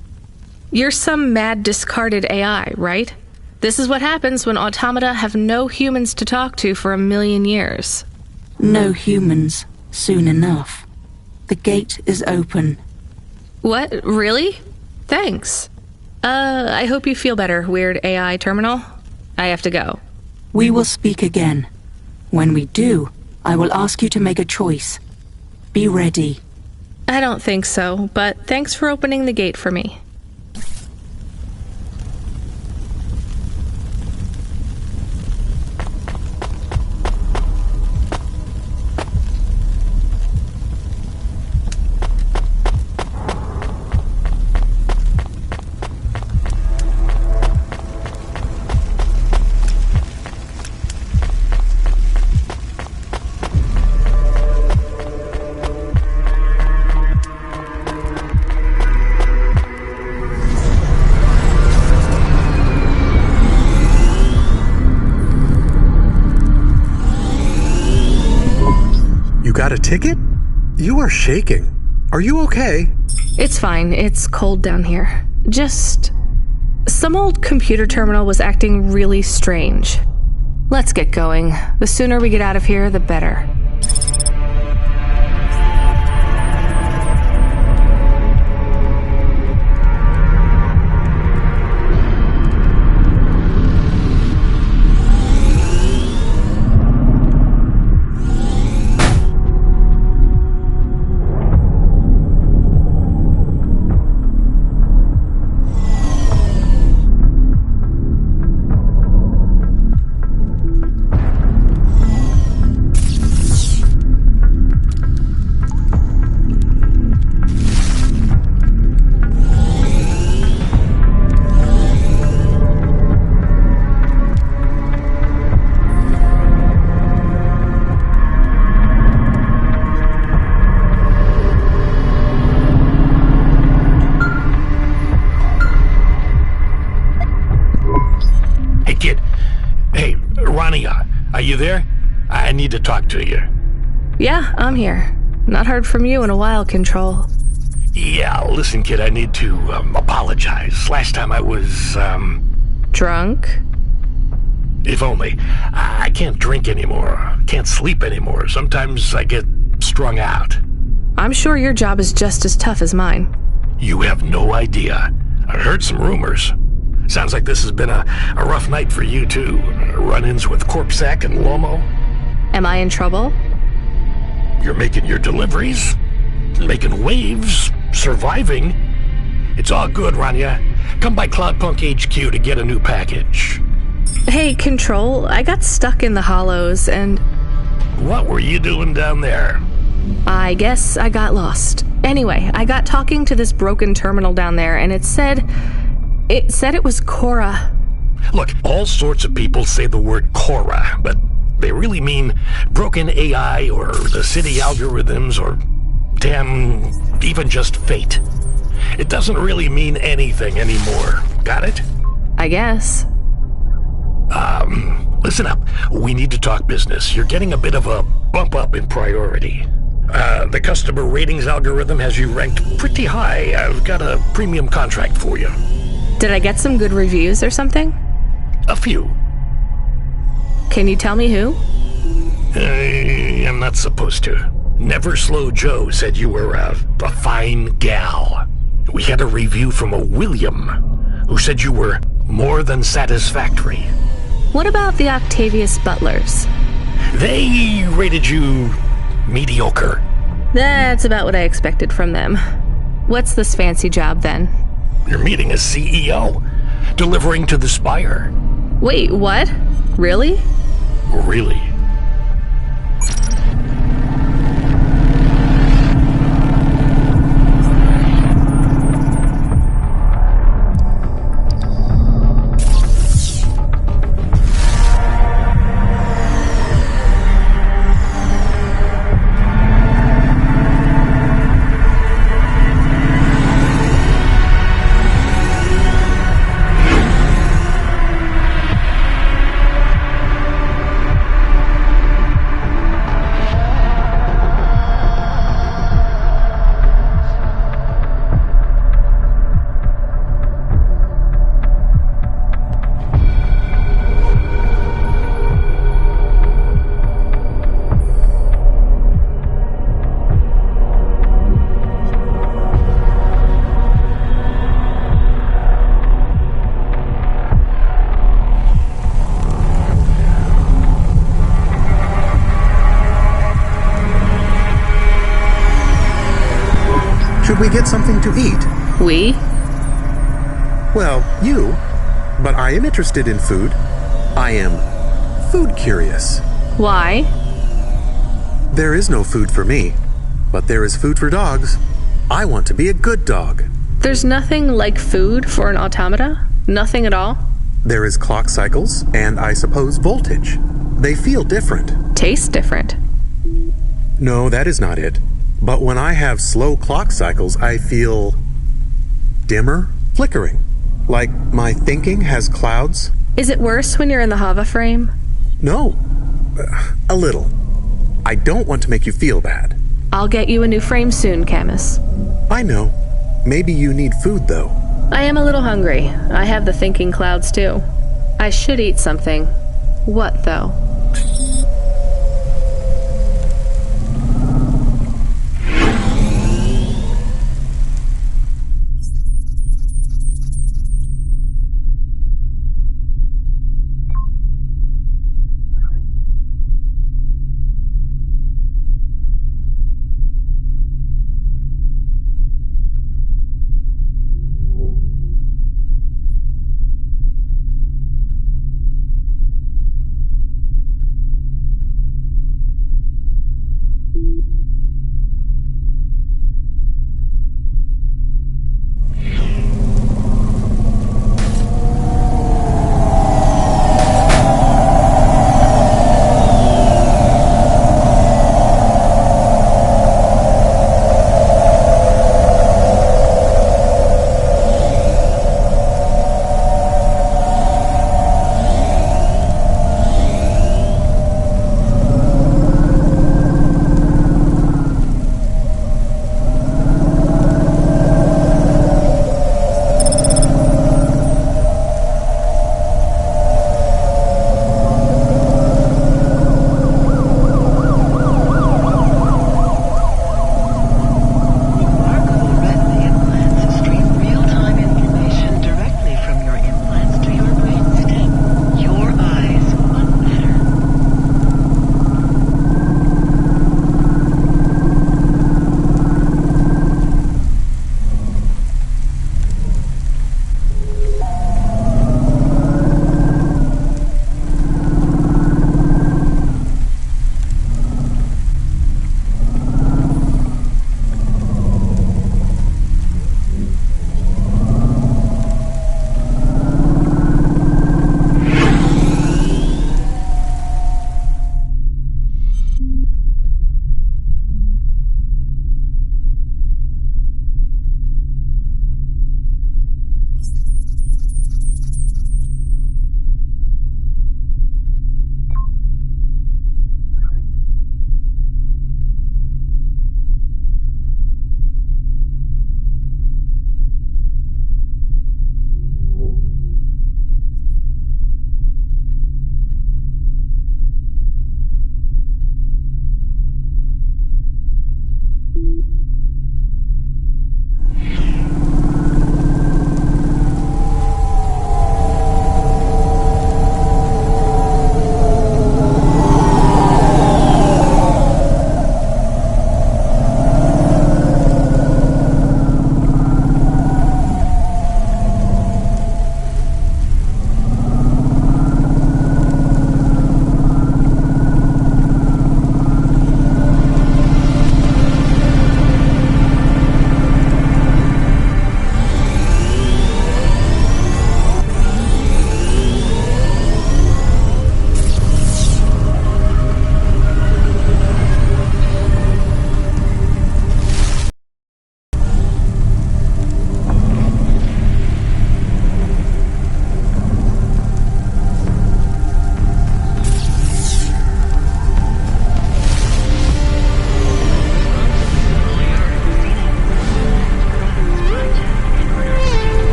You're some mad discarded AI, right? This is what happens when automata have no humans to talk to for 1,000,000 years. No humans, soon enough. The gate is open. What? Really? Thanks. I hope you feel better, weird AI terminal. I have to go. We will speak again. When we do, I will ask you to make a choice. Be ready. I don't think so, but thanks for opening the gate for me. Got a ticket? You are shaking. Are you okay? It's fine. It's cold down here. Just... some old computer terminal was acting really strange. Let's get going. The sooner we get out of here, the better. Are you there? I need to talk to you. Yeah, I'm here. Not heard from you in a while, Control. Yeah, listen, kid, I need to apologize. Last time I was, drunk? If only. I can't drink anymore. Can't sleep anymore. Sometimes I get strung out. I'm sure your job is just as tough as mine. You have no idea. I heard some rumors. Sounds like this has been a rough night for you, too. Run-ins with Corpsec and Lomo. Am I in trouble? You're making your deliveries, making waves, surviving. It's all good, Rania. Come by Cloudpunk HQ to get a new package. Hey, Control, I got stuck in the hollows and... What were you doing down there? I guess I got lost. Anyway, I got talking to this broken terminal down there, and it said it was Cora. Look, all sorts of people say the word Cora, but they really mean broken AI or the city algorithms or, damn, even just fate. It doesn't really mean anything anymore. Got it? I guess. Listen up. We need to talk business. You're getting a bit of a bump up in priority. The customer ratings algorithm has you ranked pretty high. I've got a premium contract for you. Did I get some good reviews or something? A few. Can you tell me who? I'm not supposed to. Never Slow Joe said you were a fine gal. We had a review from a William, who said you were more than satisfactory. What about the Octavius Butlers? They rated you mediocre. That's about what I expected from them. What's this fancy job, then? You're meeting a CEO, delivering to the Spire. Wait, what? Really? Really? Should we get something to eat? We? Well, you. But I am interested in food. I am food curious. Why? There is no food for me, but there is food for dogs. I want to be a good dog. There's nothing like food for an automata? Nothing at all? There is clock cycles, and I suppose voltage. They feel different. Taste different. No, that is not it. But when I have slow clock cycles, I feel dimmer, flickering. Like my thinking has clouds. Is it worse when you're in the Hava frame? No, a little. I don't want to make you feel bad. I'll get you a new frame soon, Camus. I know. Maybe you need food, though. I am a little hungry. I have the thinking clouds, too. I should eat something. What, though?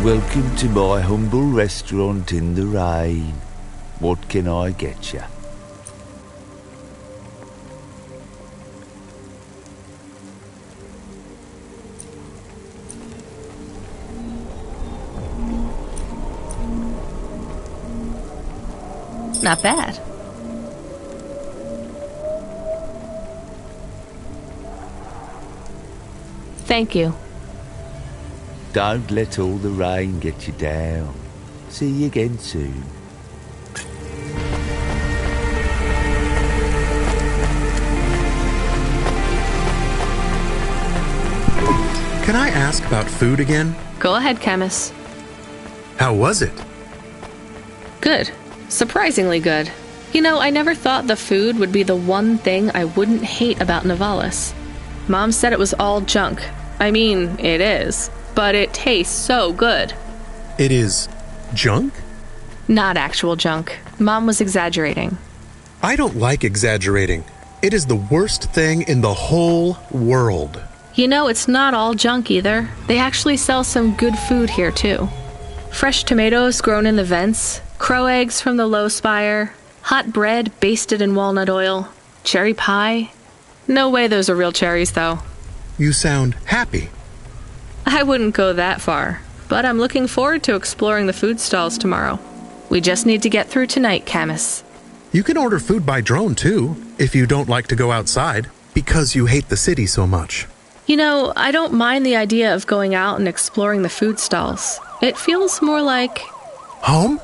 Welcome to my humble restaurant in the rain. What can I get you? Not bad. Thank you. Don't let all the rain get you down. See you again soon. Can I ask about food again? Go ahead, Chemist. How was it? Good. Surprisingly good. You know, I never thought the food would be the one thing I wouldn't hate about Nivalis. Mom said it was all junk. I mean, it is. But it tastes so good. It is junk? Not actual junk. Mom was exaggerating. I don't like exaggerating. It is the worst thing in the whole world. You know, it's not all junk either. They actually sell some good food here, too. Fresh tomatoes grown in the vents, crow eggs from the low spire, hot bread basted in walnut oil, cherry pie. No way those are real cherries, though. You sound happy. I wouldn't go that far, but I'm looking forward to exploring the food stalls tomorrow. We just need to get through tonight, Camus. You can order food by drone, too, if you don't like to go outside, because you hate the city so much. You know, I don't mind the idea of going out and exploring the food stalls. It feels more like... home?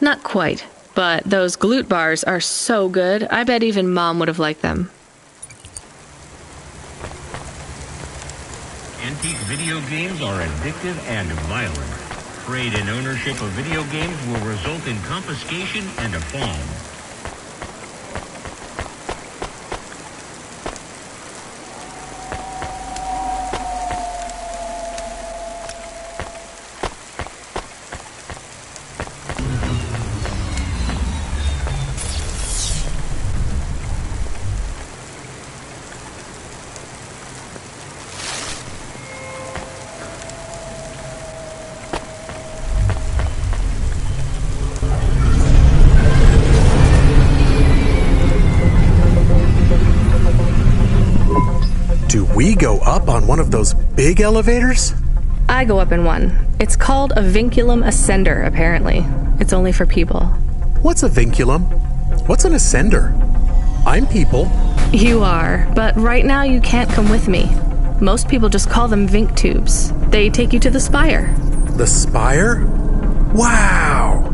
Not quite, but those glute bars are so good, I bet even Mom would have liked them. Antique video games are addictive and violent. Trade and ownership of video games will result in confiscation and a fine. Do we go up on one of those big elevators? I go up in one. It's called a vinculum ascender, apparently. It's only for people. What's a vinculum? What's an ascender? I'm people. You are, but right now you can't come with me. Most people just call them Vink tubes. They take you to the spire. The spire? Wow!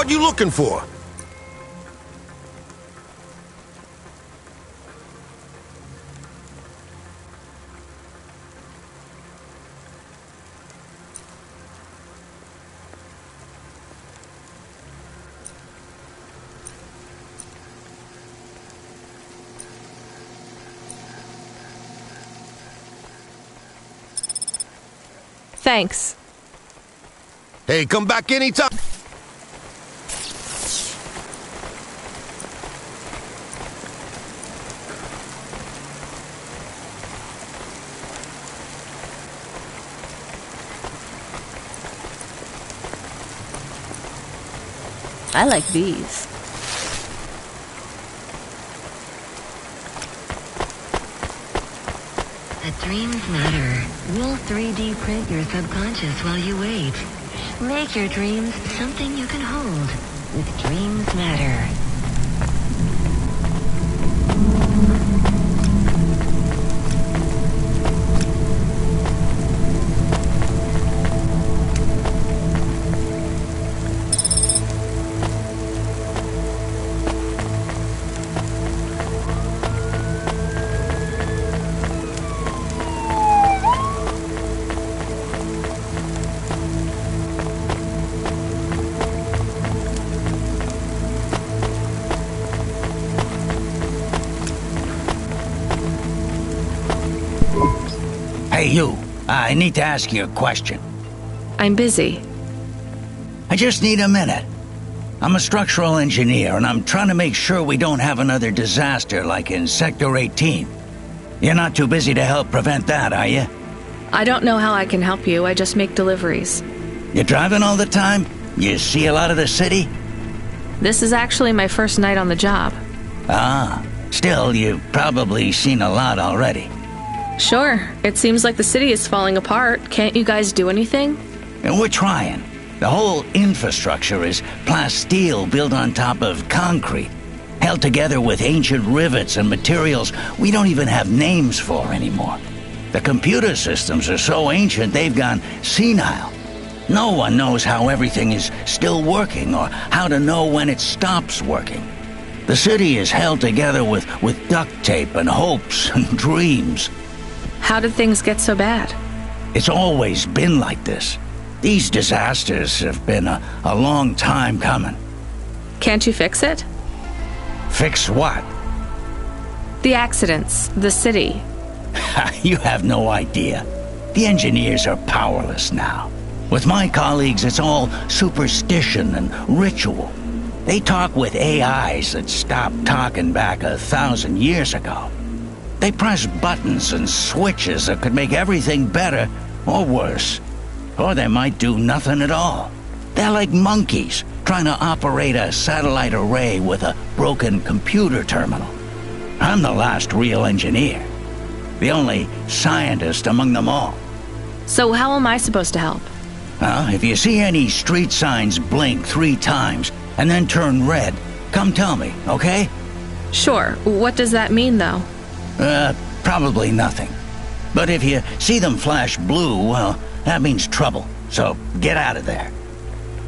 What you looking for? Thanks. Hey, come back anytime. I like these. Dreams matter. We'll 3D print your subconscious while you wait. Make your dreams something you can hold with Dreams Matter. Hey, you. I need to ask you a question. I'm busy. I just need a minute. I'm a structural engineer, and I'm trying to make sure we don't have another disaster like in Sector 18. You're not too busy to help prevent that, are you? I don't know how I can help you. I just make deliveries. You driving all the time? You see a lot of the city? This is actually my first night on the job. Ah, still, you've probably seen a lot already. Sure. It seems like the city is falling apart. Can't you guys do anything? And we're trying. The whole infrastructure is plasteel built on top of concrete, held together with ancient rivets and materials we don't even have names for anymore. The computer systems are so ancient they've gone senile. No one knows how everything is still working or how to know when it stops working. The city is held together with duct tape and hopes and dreams. How did things get so bad? It's always been like this. These disasters have been a long time coming. Can't you fix it? Fix what? The accidents, the city. You have no idea. The engineers are powerless now. With my colleagues, it's all superstition and ritual. They talk with AIs that stopped talking back 1,000 years ago. They press buttons and switches that could make everything better or worse. Or they might do nothing at all. They're like monkeys trying to operate a satellite array with a broken computer terminal. I'm the last real engineer. The only scientist among them all. So how am I supposed to help? If you see any street signs blink 3 times and then turn red, come tell me, okay? Sure. What does that mean, though? Probably nothing. But if you see them flash blue, well, that means trouble. So get out of there.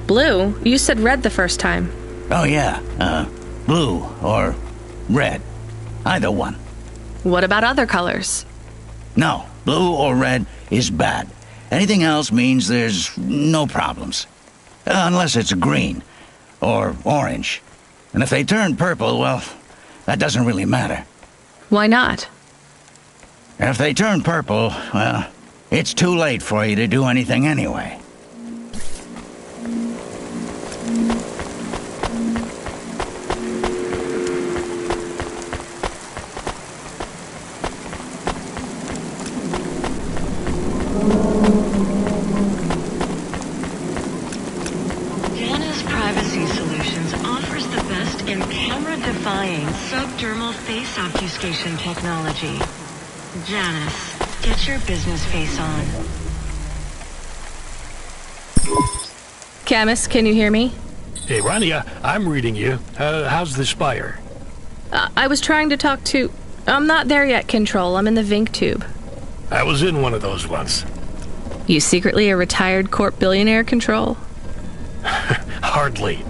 Blue? You said red the first time. Oh yeah, blue or red. Either one. What about other colors? No, blue or red is bad. Anything else means there's no problems. Unless it's green or orange. And if they turn purple, well, that doesn't really matter. Why not? If they turn purple, well, it's too late for you to do anything anyway. Jana's Privacy Solutions offers the best in camera-defying subdermal face obfuscation technology. Janice, get your business face on. Camus, can you hear me? Hey, Rania, I'm reading you. How's the spire? I was trying to talk to... I'm not there yet, Control. I'm in the Vink tube. I was in one of those once. You secretly a retired corp billionaire, Control? Hardly.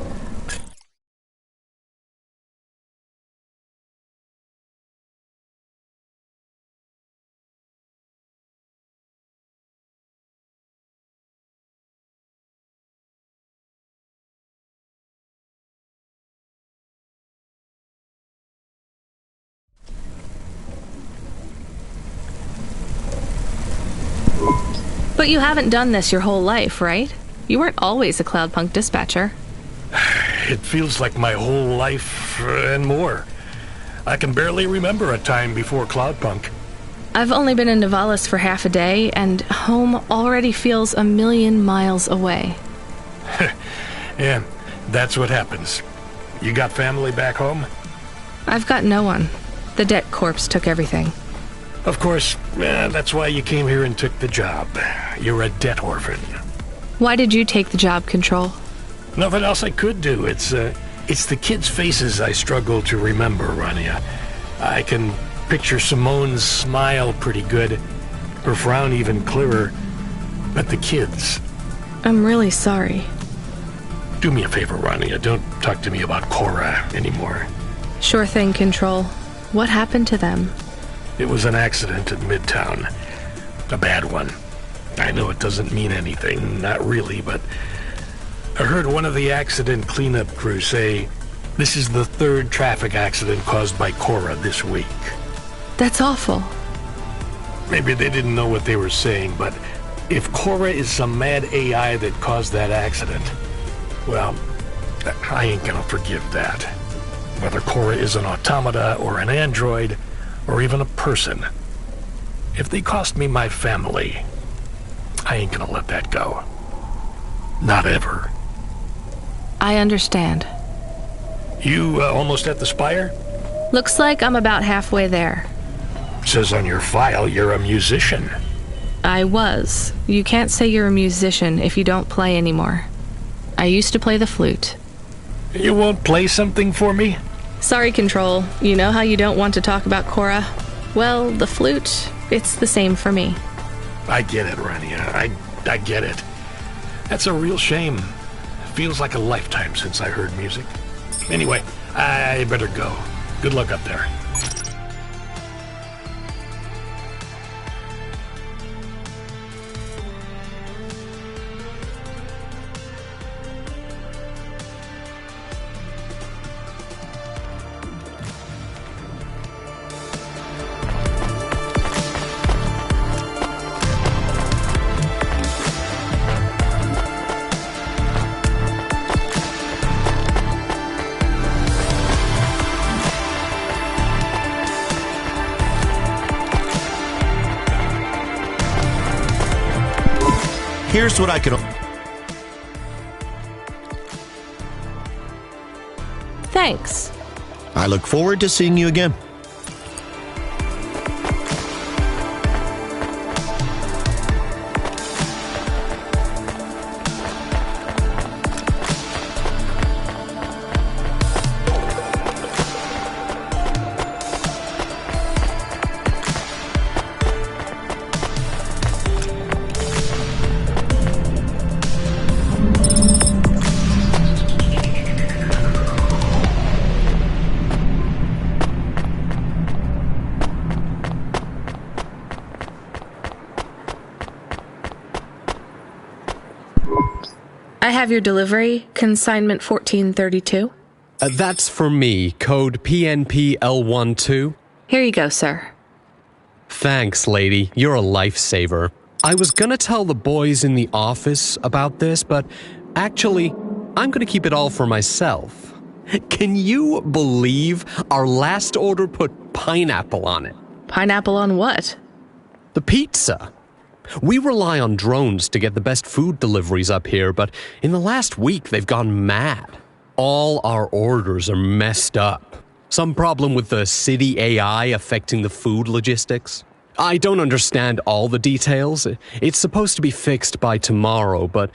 But you haven't done this your whole life, right? You weren't always a Cloudpunk dispatcher. It feels like my whole life and more. I can barely remember a time before Cloudpunk. I've only been in Nivalis for half a day, and home already feels a million miles away. Yeah, that's what happens. You got family back home? I've got no one. The debt corpse took everything. Of course, that's why you came here and took the job. You're a debt orphan. Why did you take the job, Control? Nothing else I could do. It's the kids' faces I struggle to remember, Rania. I can picture Simone's smile pretty good, her frown even clearer, but the kids... I'm really sorry. Do me a favor, Rania. Don't talk to me about Cora anymore. Sure thing, Control. What happened to them? It was an accident in Midtown. A bad one. I know it doesn't mean anything, not really, but I heard one of the accident cleanup crew say this is the third traffic accident caused by Cora this week. That's awful. Maybe they didn't know what they were saying, but if Cora is some mad AI that caused that accident, well, I ain't gonna forgive that. Whether Cora is an automata or an android, or even a person. If they cost me my family, I ain't gonna let that go. Not ever. I understand. You almost at the spire? Looks like I'm about halfway there. Says on your file you're a musician. I was. You can't say you're a musician if you don't play anymore. I used to play the flute. You won't play something for me? Sorry, Control. You know how you don't want to talk about Cora? Well, the flute, it's the same for me. I get it, Rania. I get it. That's a real shame. Feels like a lifetime since I heard music. Anyway, I better go. Good luck up there. Here's what I can... Thanks. I look forward to seeing you again. I have your delivery, consignment 1432. That's for me, code PNPL12. Here you go, sir. Thanks, lady. You're a lifesaver. I was gonna tell the boys in the office about this, but actually, I'm gonna keep it all for myself. Can you believe our last order put pineapple on it? Pineapple on what? The pizza. We rely on drones to get the best food deliveries up here, but in the last week they've gone mad. All our orders are messed up. Some problem with the city AI affecting the food logistics. I don't understand all the details. It's supposed to be fixed by tomorrow, but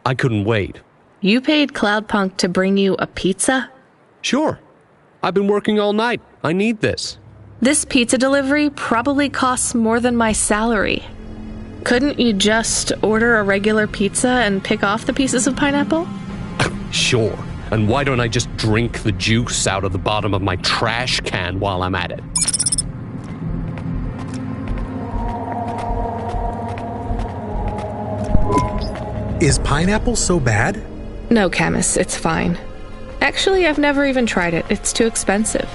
I couldn't wait. You paid Cloudpunk to bring you a pizza? Sure. I've been working all night. I need this. This pizza delivery probably costs more than my salary. Couldn't you just order a regular pizza and pick off the pieces of pineapple? Sure. And why don't I just drink the juice out of the bottom of my trash can while I'm at it? Is pineapple so bad? No, Camus, it's fine. Actually, I've never even tried it. It's too expensive.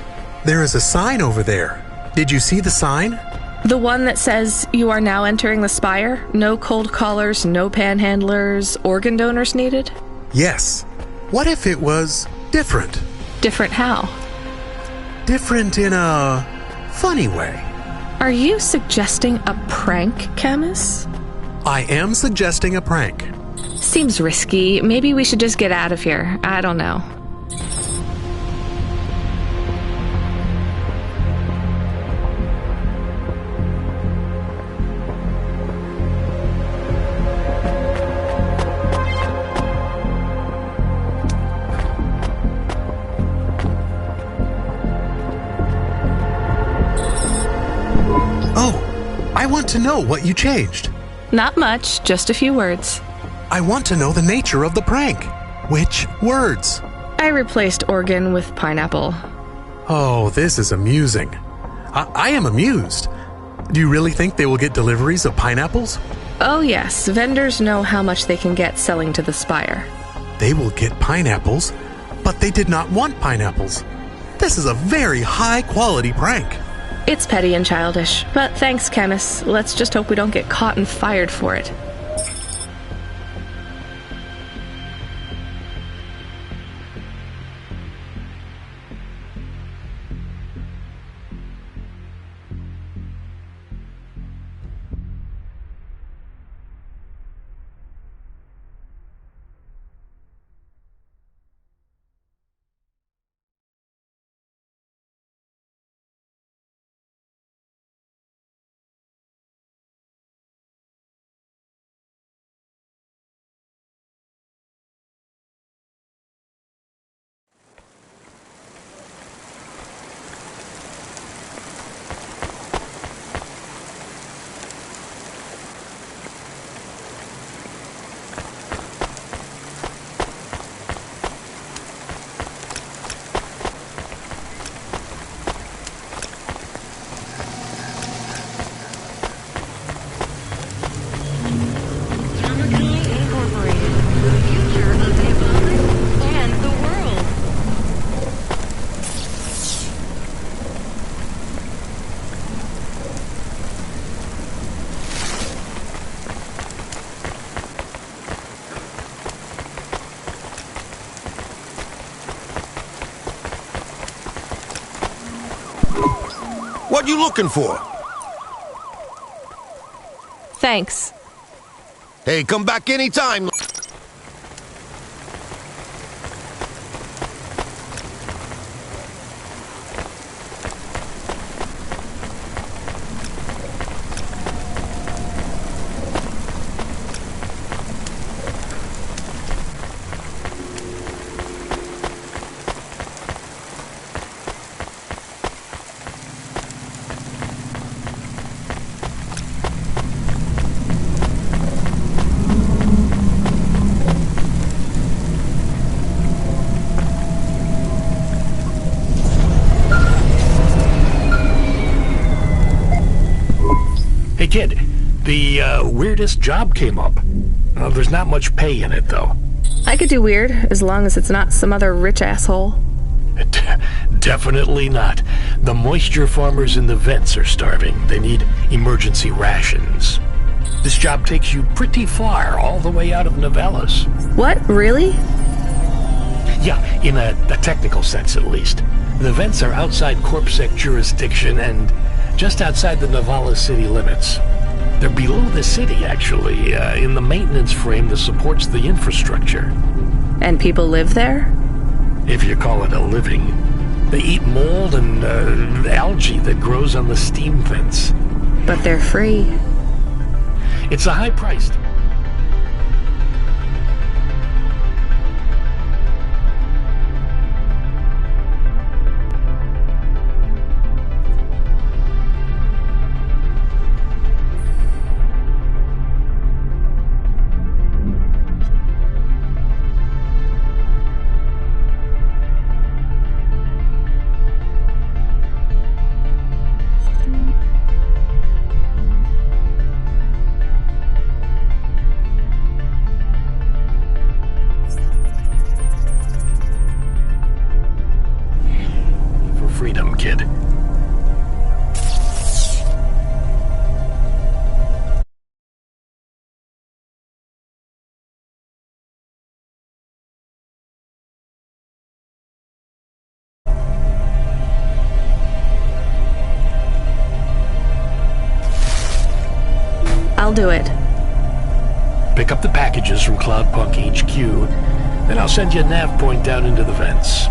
There is a sign over there. Did you see the sign? The one that says you are now entering the spire? No cold callers, no panhandlers, organ donors needed? Yes. What if it was different? Different how? Different in a funny way. Are you suggesting a prank, Camus? I am suggesting a prank. Seems risky. Maybe we should just get out of here. I don't know. I want to know what you changed. Not much, just a few words. I want to know the nature of the prank. Which words? I replaced organ with pineapple. Oh, this is amusing. I am amused. Do you really think they will get deliveries of pineapples? Oh yes, vendors know how much they can get selling to the spire. They will get pineapples, but they did not want pineapples. This is a very high-quality prank. It's petty and childish, but thanks, Camus. Let's just hope we don't get caught and fired for it. What you looking for? Thanks. Hey, come back anytime. Hey, kid, the weirdest job came up. There's not much pay in it, though. I could do weird, as long as it's not some other rich asshole. Definitely not. The moisture farmers in the vents are starving. They need emergency rations. This job takes you pretty far, all the way out of Novellis. What? Really? Yeah, in a technical sense, at least. The vents are outside CorpSec jurisdiction and just outside the Novellis city limits. They're below the city, actually, in the maintenance frame that supports the infrastructure. And people live there? If you call it a living. They eat mold and algae that grows on the steam vents. But they're free. It's a high-priced. do it. Pick up the packages from Cloudpunk HQ, then I'll send you a nav point down into the vents.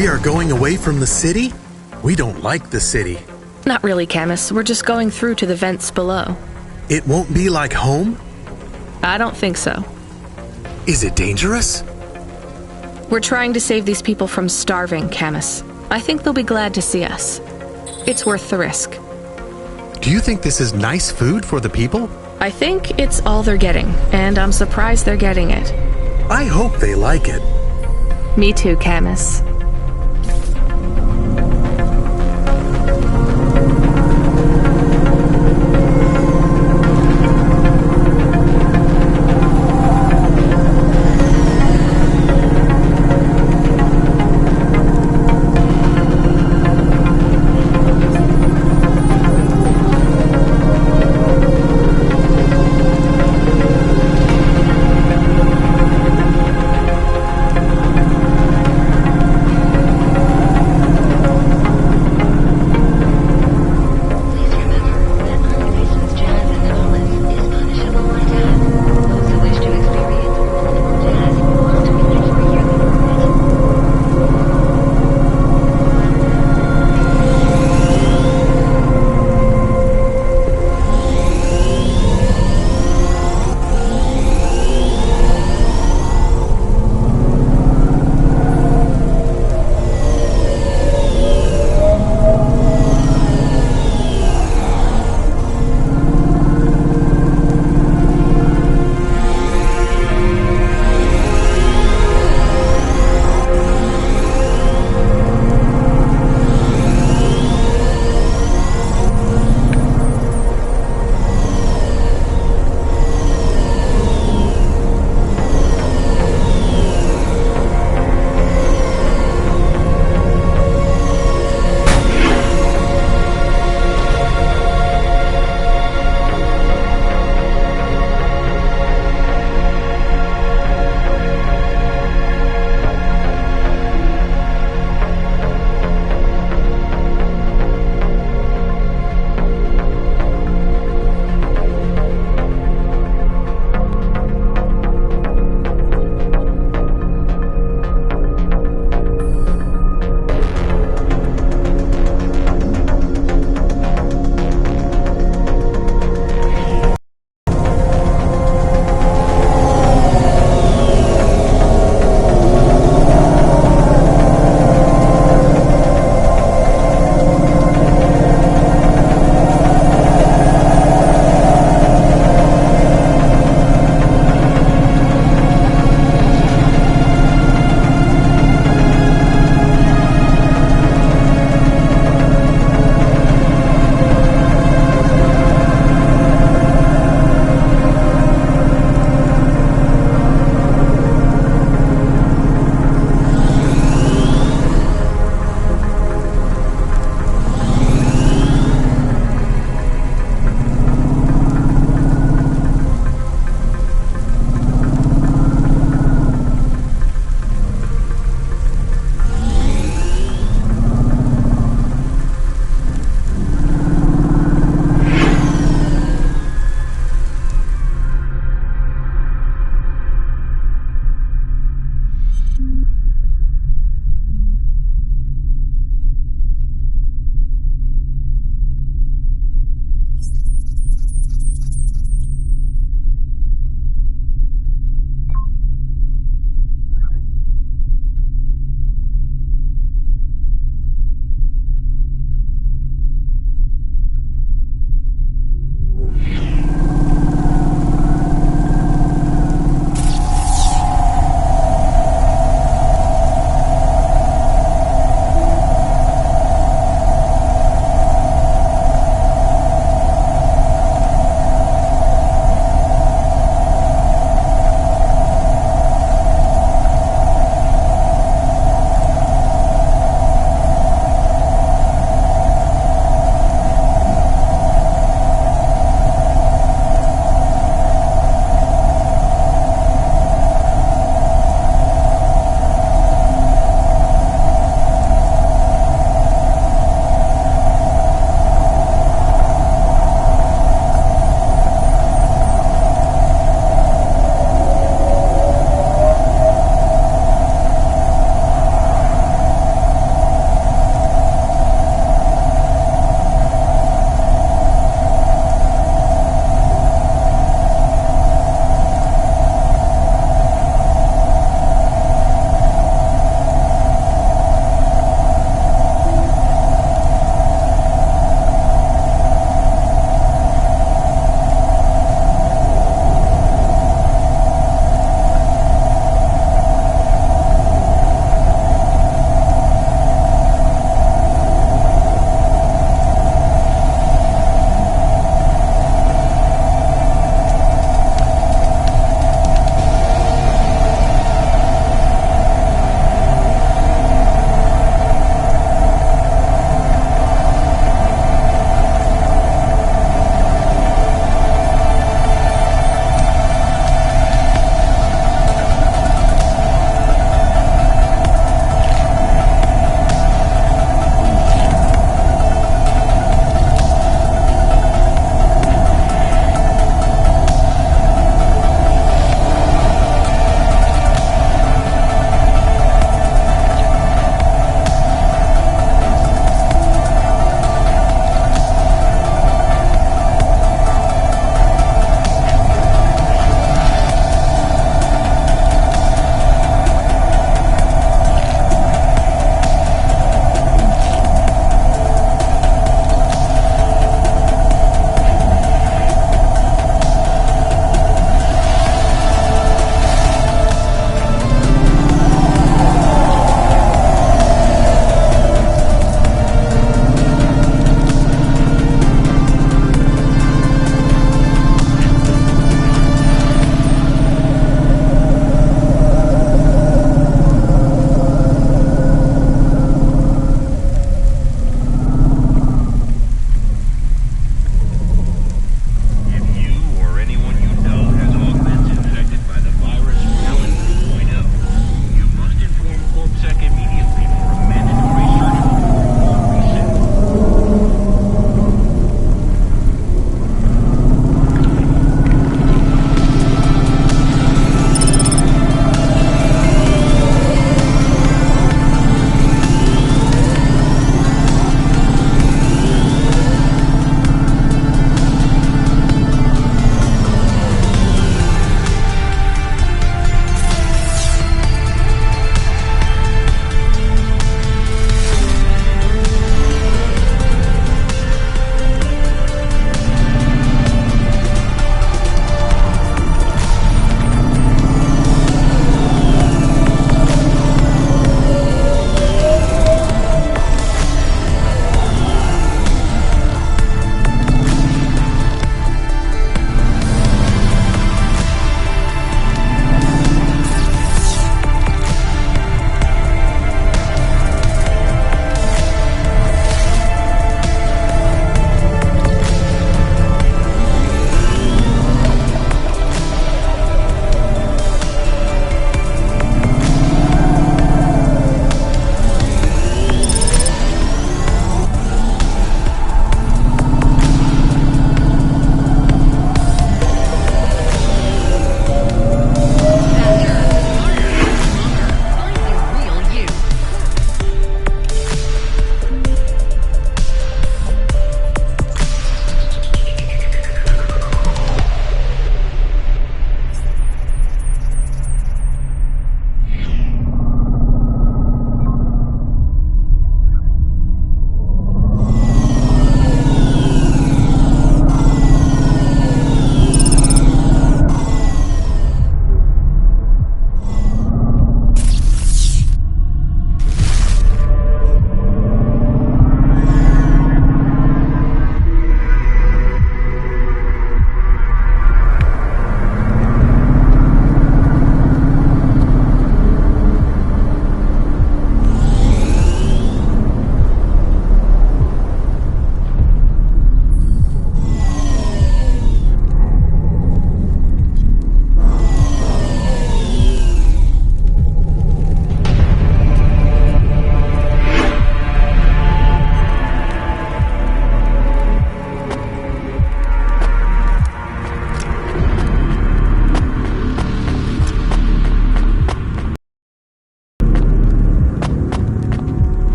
We are going away from the city? We don't like the city. Not really, Camus. We're just going through to the vents below. It won't be like home? I don't think so. Is it dangerous? We're trying to save these people from starving, Camus. I think they'll be glad to see us. It's worth the risk. Do you think this is nice food for the people? I think it's all they're getting, and I'm surprised they're getting it. I hope they like it. Me too, Camus.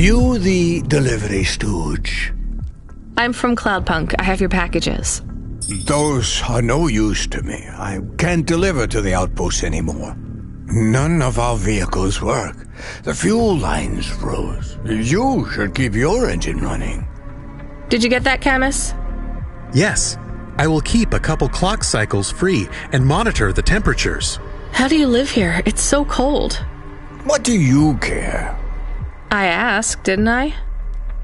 You the delivery stooge? I'm from Cloudpunk. I have your packages. Those are no use to me. I can't deliver to the outpost anymore. None of our vehicles work. The fuel lines froze. You should keep your engine running. Did you get that, Camus? Yes. I will keep a couple clock cycles free and monitor the temperatures. How do you live here? It's so cold. What do you care? I asked, didn't I?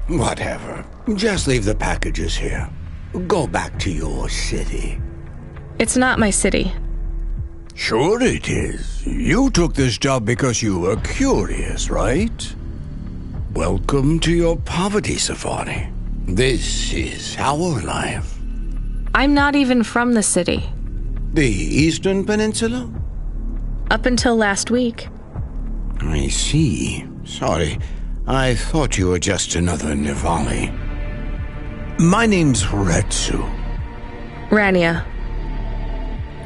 Whatever. Just leave the packages here. Go back to your city. It's not my city. Sure it is. You took this job because you were curious, right? Welcome to your poverty safari. This is our life. I'm not even from the city. The Eastern Peninsula? Up until last week. I see. Sorry. I thought you were just another Nivali. My name's Retsu. Rania.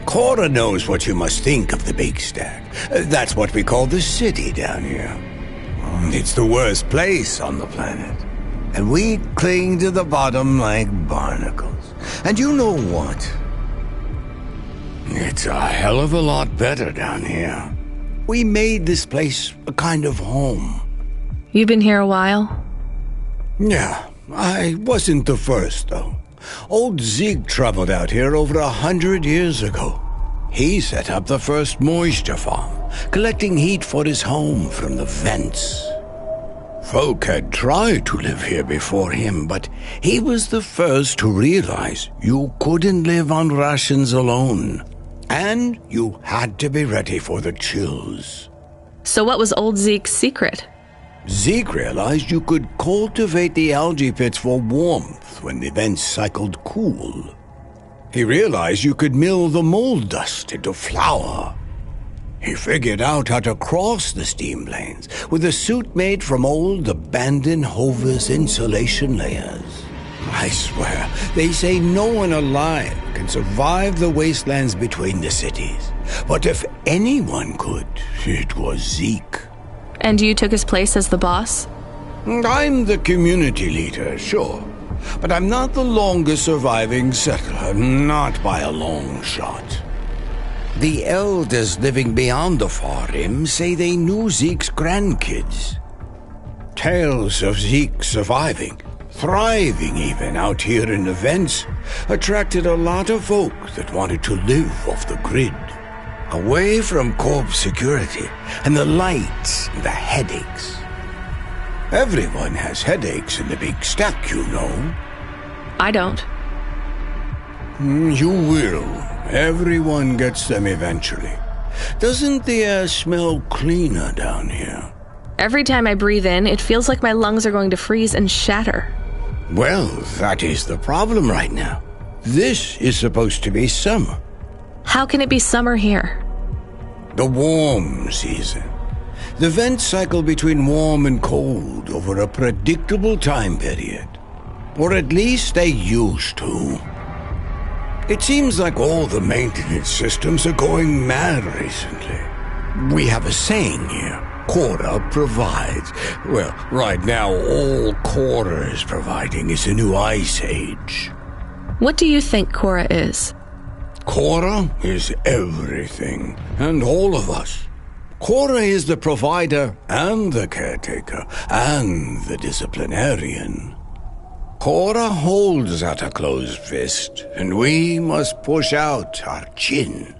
Cora knows what you must think of the Big Stack. That's what we call the city down here. It's the worst place on the planet. And we cling to the bottom like barnacles. And you know what? It's a hell of a lot better down here. We made this place a kind of home. You've been here a while? Yeah, I wasn't the first, though. Old Zeke traveled out here over 100 years ago. He set up the first moisture farm, collecting heat for his home from the vents. Folk had tried to live here before him, but he was the first to realize you couldn't live on rations alone. And you had to be ready for the chills. So what was old Zeke's secret? Zeke realized you could cultivate the algae pits for warmth when the vents cycled cool. He realized you could mill the mold dust into flour. He figured out how to cross the steam lanes with a suit made from old abandoned Hover's insulation layers. I swear, they say no one alive can survive the wastelands between the cities. But if anyone could, it was Zeke. And you took his place as the boss? I'm the community leader, sure. But I'm not the longest surviving settler, not by a long shot. The elders living beyond the far rim say they knew Zeke's grandkids. Tales of Zeke surviving, thriving even out here in the vents, attracted a lot of folk that wanted to live off the grid. Away from corp security and the lights and the headaches. Everyone has headaches in the Big Stack, you know. I don't. You will. Everyone gets them eventually. Doesn't the air smell cleaner down here? Every time I breathe in, it feels like my lungs are going to freeze and shatter. Well, that is the problem right now. This is supposed to be summer. How can it be summer here? The warm season. The vents cycle between warm and cold over a predictable time period. Or at least they used to. It seems like all the maintenance systems are going mad recently. We have a saying here. Cora provides. Well, right now all Cora is providing is a new ice age. What do you think Cora is? Cora is everything, and all of us. Cora is the provider and the caretaker and the disciplinarian. Cora holds out a closed fist, and we must push out our chin.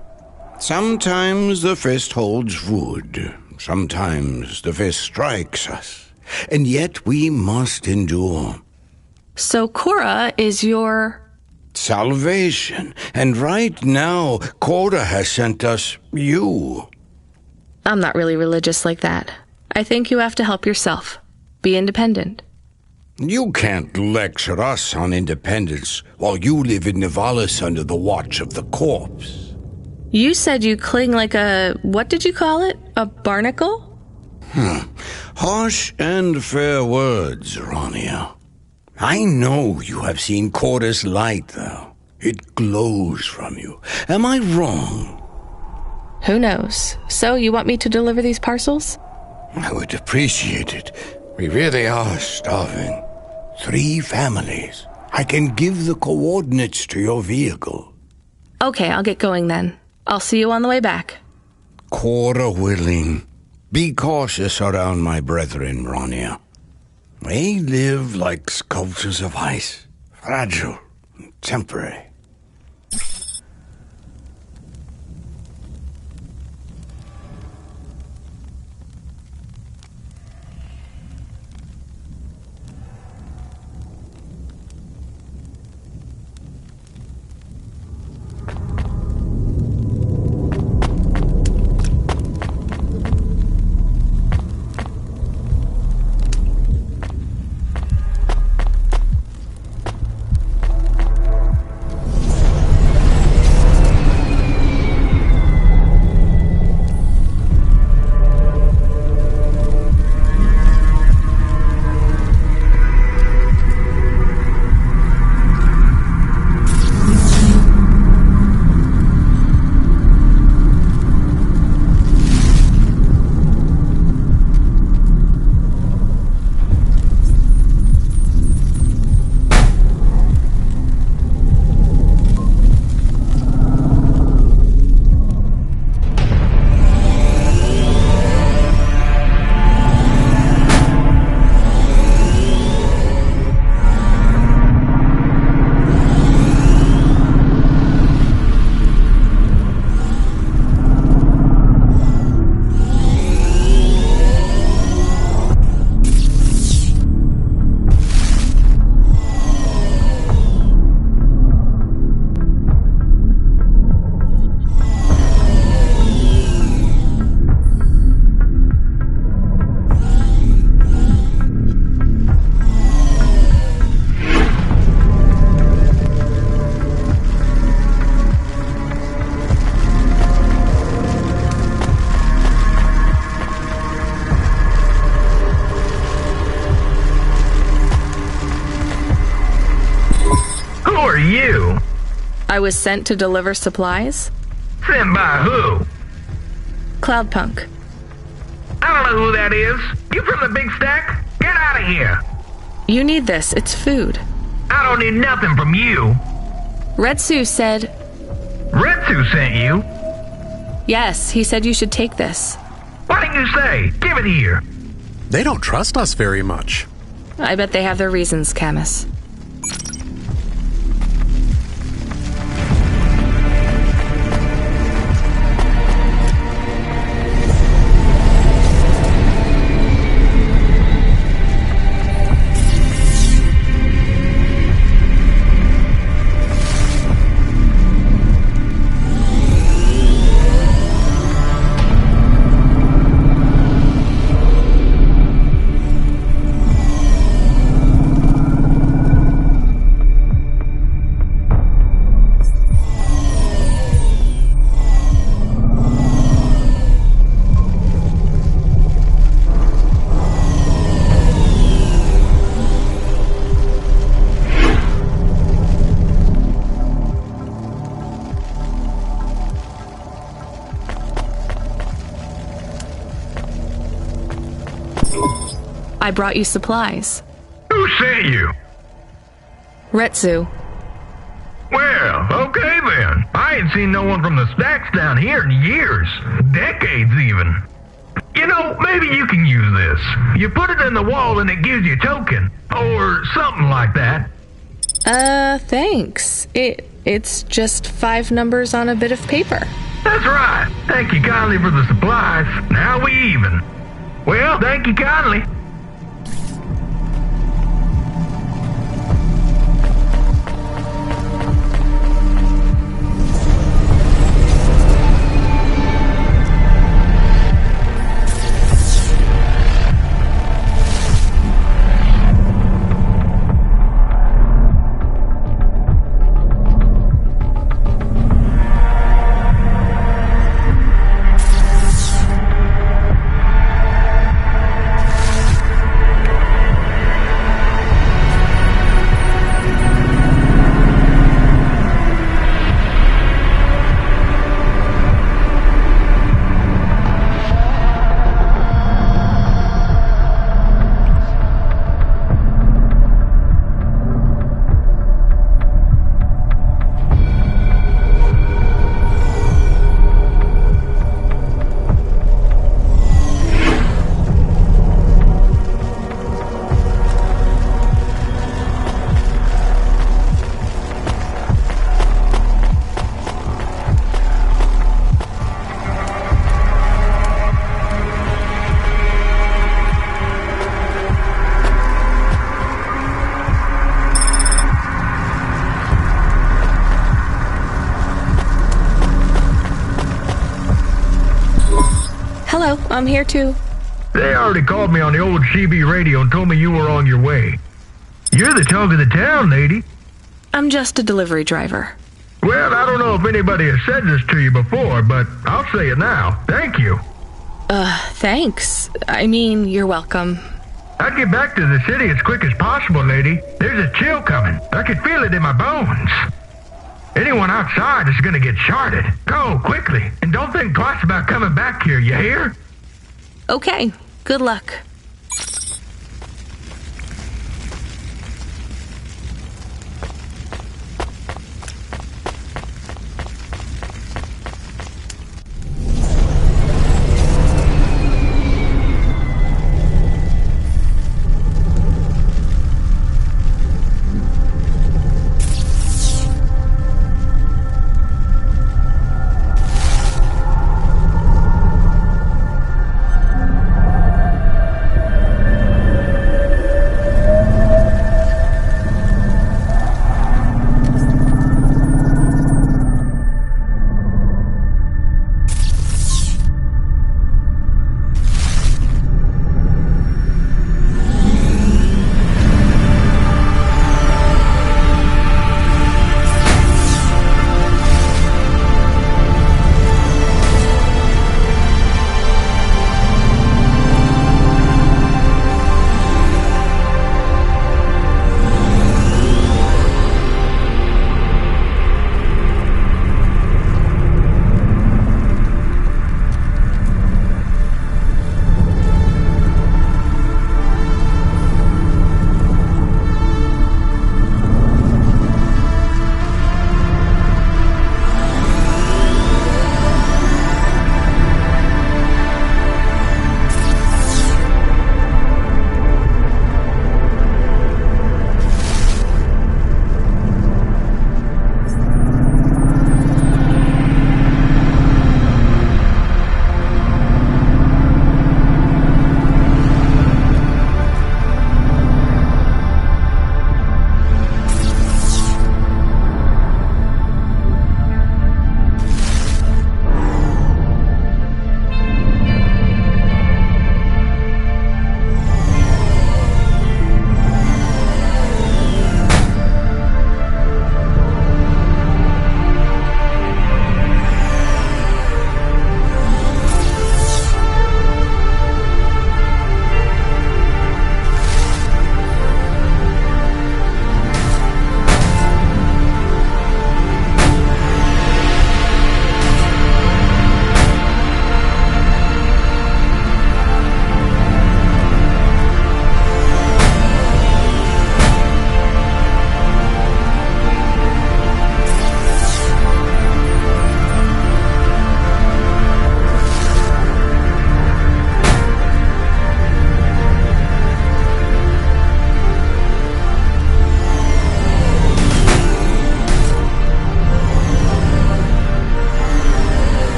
Sometimes the fist holds wood, sometimes the fist strikes us, and yet we must endure. So Cora is your... salvation, and right now, Cora has sent us you. I'm not really religious like that. I think you have to help yourself. Be independent. You can't lecture us on independence while you live in Nivalis under the watch of the corpse. You said you cling like a... what did you call it? A barnacle? Harsh and fair words, Rania. I know you have seen Cora's light, though. It glows from you. Am I wrong? Who knows? So, you want me to deliver these parcels? I would appreciate it. We really are starving. 3 families. I can give the coordinates to your vehicle. Okay, I'll get going then. I'll see you on the way back. Quarter willing. Be cautious around my brethren, Rania. They live like sculptures of ice, fragile and temporary. I was sent to deliver supplies? Sent by who? Cloudpunk. I don't know who that is. You from the big stack? Get out of here. You need this. It's food. I don't need nothing from you. Retsu said... Retsu sent you? Yes, he said you should take this. Why didn't you say? Give it here. They don't trust us very much. I bet they have their reasons, Camus. I brought you supplies. Who sent you? Retsu. Well, okay then. I ain't seen no one from the stacks down here in years. Decades even. You know, maybe you can use this. You put it in the wall and it gives you a token. Or something like that. Thanks. It's just 5 numbers on a bit of paper. That's right. Thank you kindly for the supplies. Now we even. Well, thank you kindly. Hello, I'm here too. They already called me on the old CB radio and told me you were on your way. You're the talk of the town, lady. I'm just a delivery driver. Well, I don't know if anybody has said this to you before, but I'll say it now. Thank you. Thanks. I mean, you're welcome. I'd get back to the city as quick as possible, lady. There's a chill coming. I can feel it in my bones. Anyone outside is gonna get sharded. Go, quickly. And don't think twice about coming back here, you hear? Okay, good luck.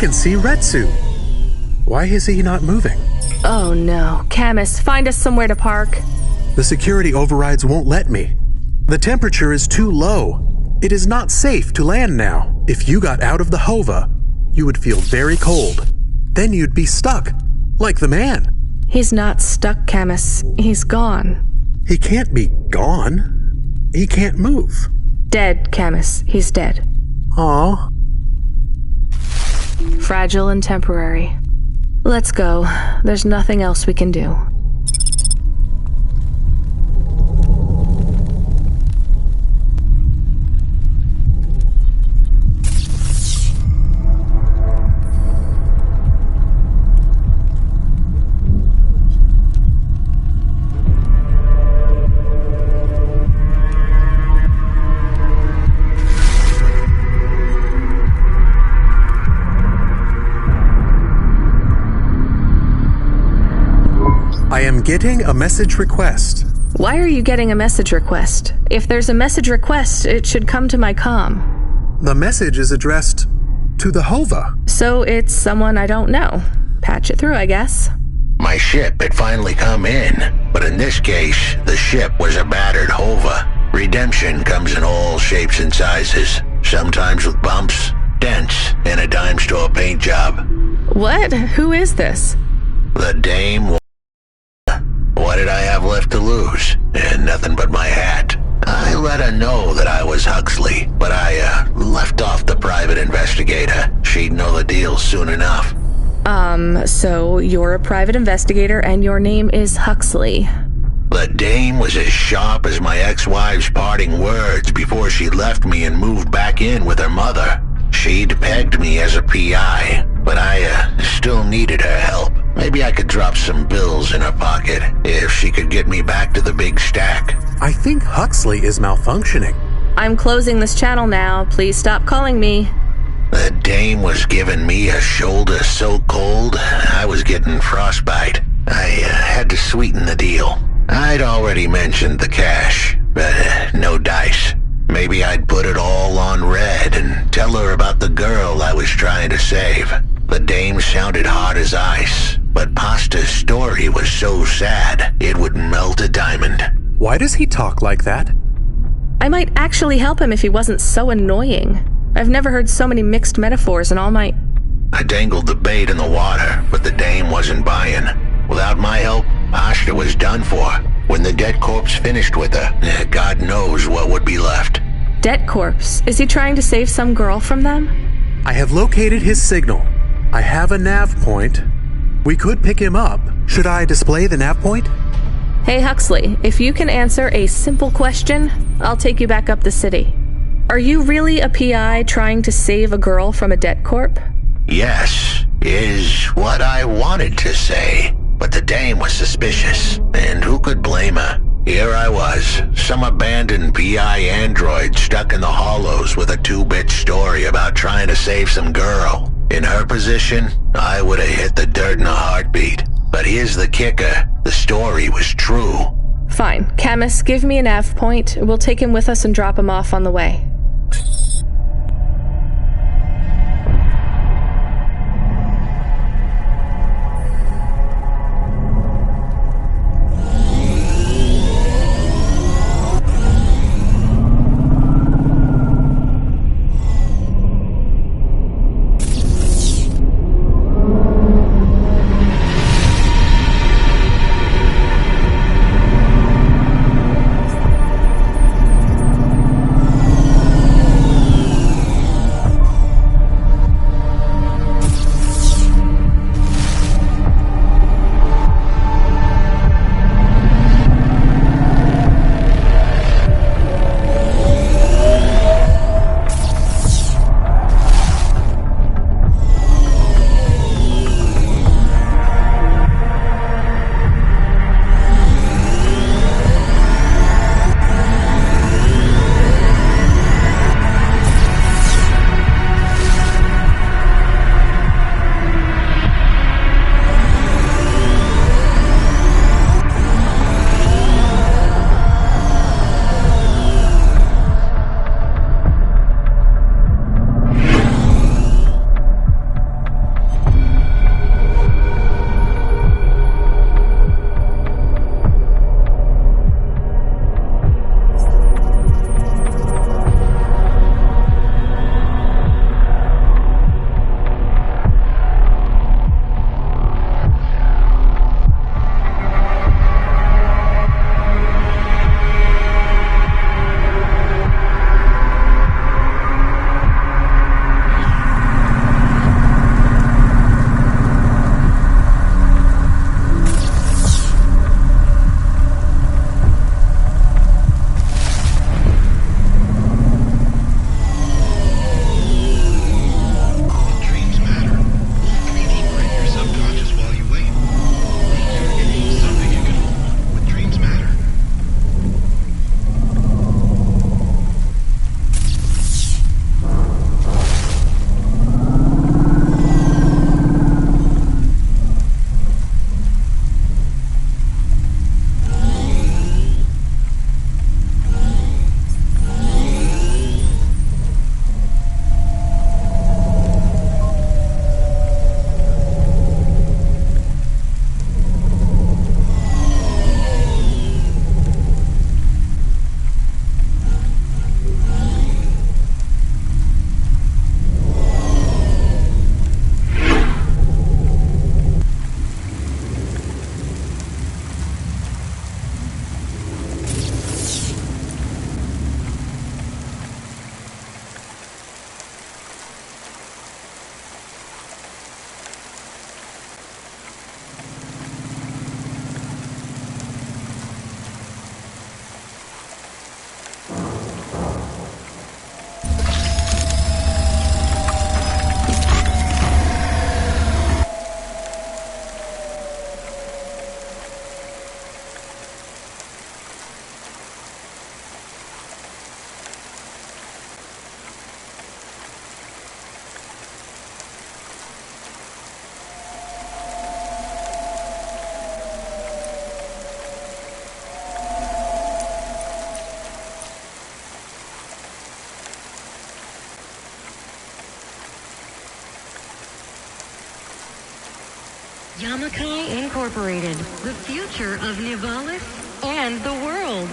can see Retsu. Why is he not moving? Oh no. Camus, find us somewhere to park. The security overrides won't let me. The temperature is too low. It is not safe to land now. If you got out of the Hova, you would feel very cold. Then you'd be stuck, like the man. He's not stuck, Camus. He's gone. He can't be gone. He can't move. Dead, Camus. He's dead. Aw. Fragile and temporary. Let's go. There's nothing else we can do. I am getting a message request. Why are you getting a message request? If there's a message request, it should come to my comm. The message is addressed to the Hova. So it's someone I don't know. Patch it through, I guess. My ship had finally come in, but in this case, the ship was a battered Hova. Redemption comes in all shapes and sizes, sometimes with bumps, dents, and a dime store paint job. What? Who is this? The dame. What did I have left to lose? Nothing but my hat. I let her know that I was Huxley, but I left off the private investigator. She'd know the deal soon enough. So you're a private investigator and your name is Huxley. The dame was as sharp as my ex-wife's parting words before she left me and moved back in with her mother. She'd pegged me as a PI, but I still needed her help. Maybe I could drop some bills in her pocket if she could get me back to the big stack. I think Huxley is malfunctioning. I'm closing this channel now. Please stop calling me. The dame was giving me a shoulder so cold, I was getting frostbite. I had to sweeten the deal. I'd already mentioned the cash, but no dice. Maybe I'd put it all on red and tell her about the girl I was trying to save. The dame sounded hard as ice, but Pasta's story was so sad it would melt a diamond. Why does he talk like that? I might actually help him if he wasn't so annoying. I've never heard so many mixed metaphors in all my... I dangled the bait in the water, but the dame wasn't buying. Without my help, Pasta was done for. When the dead corpse finished with her, God knows what would be left. Dead corpse? Is he trying to save some girl from them? I have located his signal. I have a nav point. We could pick him up. Should I display the nav point? Hey Huxley, if you can answer a simple question, I'll take you back up the city. Are you really a PI trying to save a girl from a debt corp? Yes, is what I wanted to say. But the dame was suspicious, and who could blame her? Here I was, some abandoned PI android stuck in the hollows with a 2-bit story about trying to save some girl. In her position, I would have hit the dirt in a heartbeat. But here's the kicker, the story was true. Fine. Camus, give me a nav point. We'll take him with us and drop him off on the way. Yamakai Incorporated, the future of Nivalis and the world.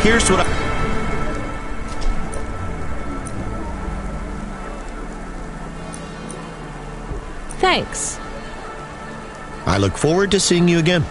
Here's what I... Thanks. I look forward to seeing you again.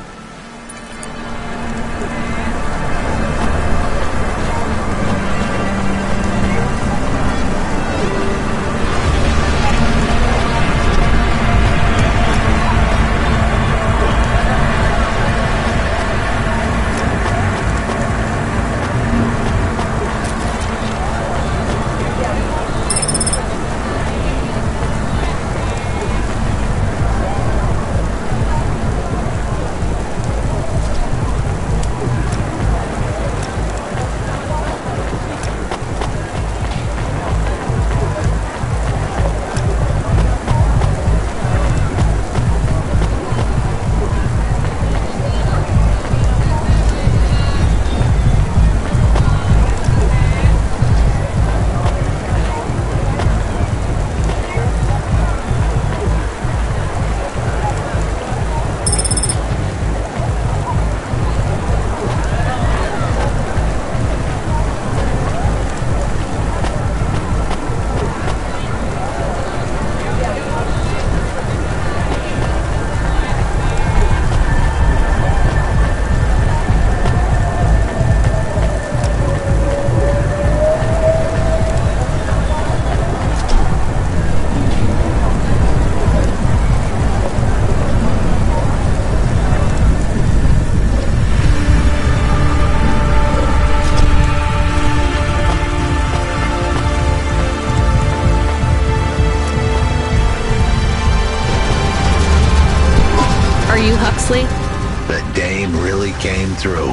Huxley? The dame really came through.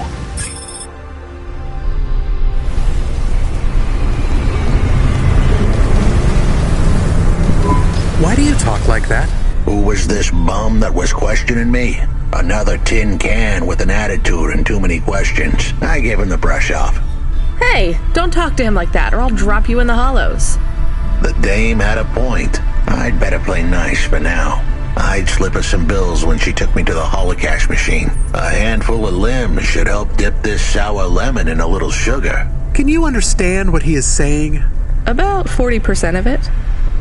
Why do you talk like that? Who was this bum that was questioning me? Another tin can with an attitude and too many questions. I gave him the brush off. Hey, don't talk to him like that or I'll drop you in the hollows. The dame had a point. I'd better play nice for now. I'd slip her some bills when she took me to the holocaust machine. A handful of limbs should help dip this sour lemon in a little sugar. Can you understand what he is saying? About 40% of it.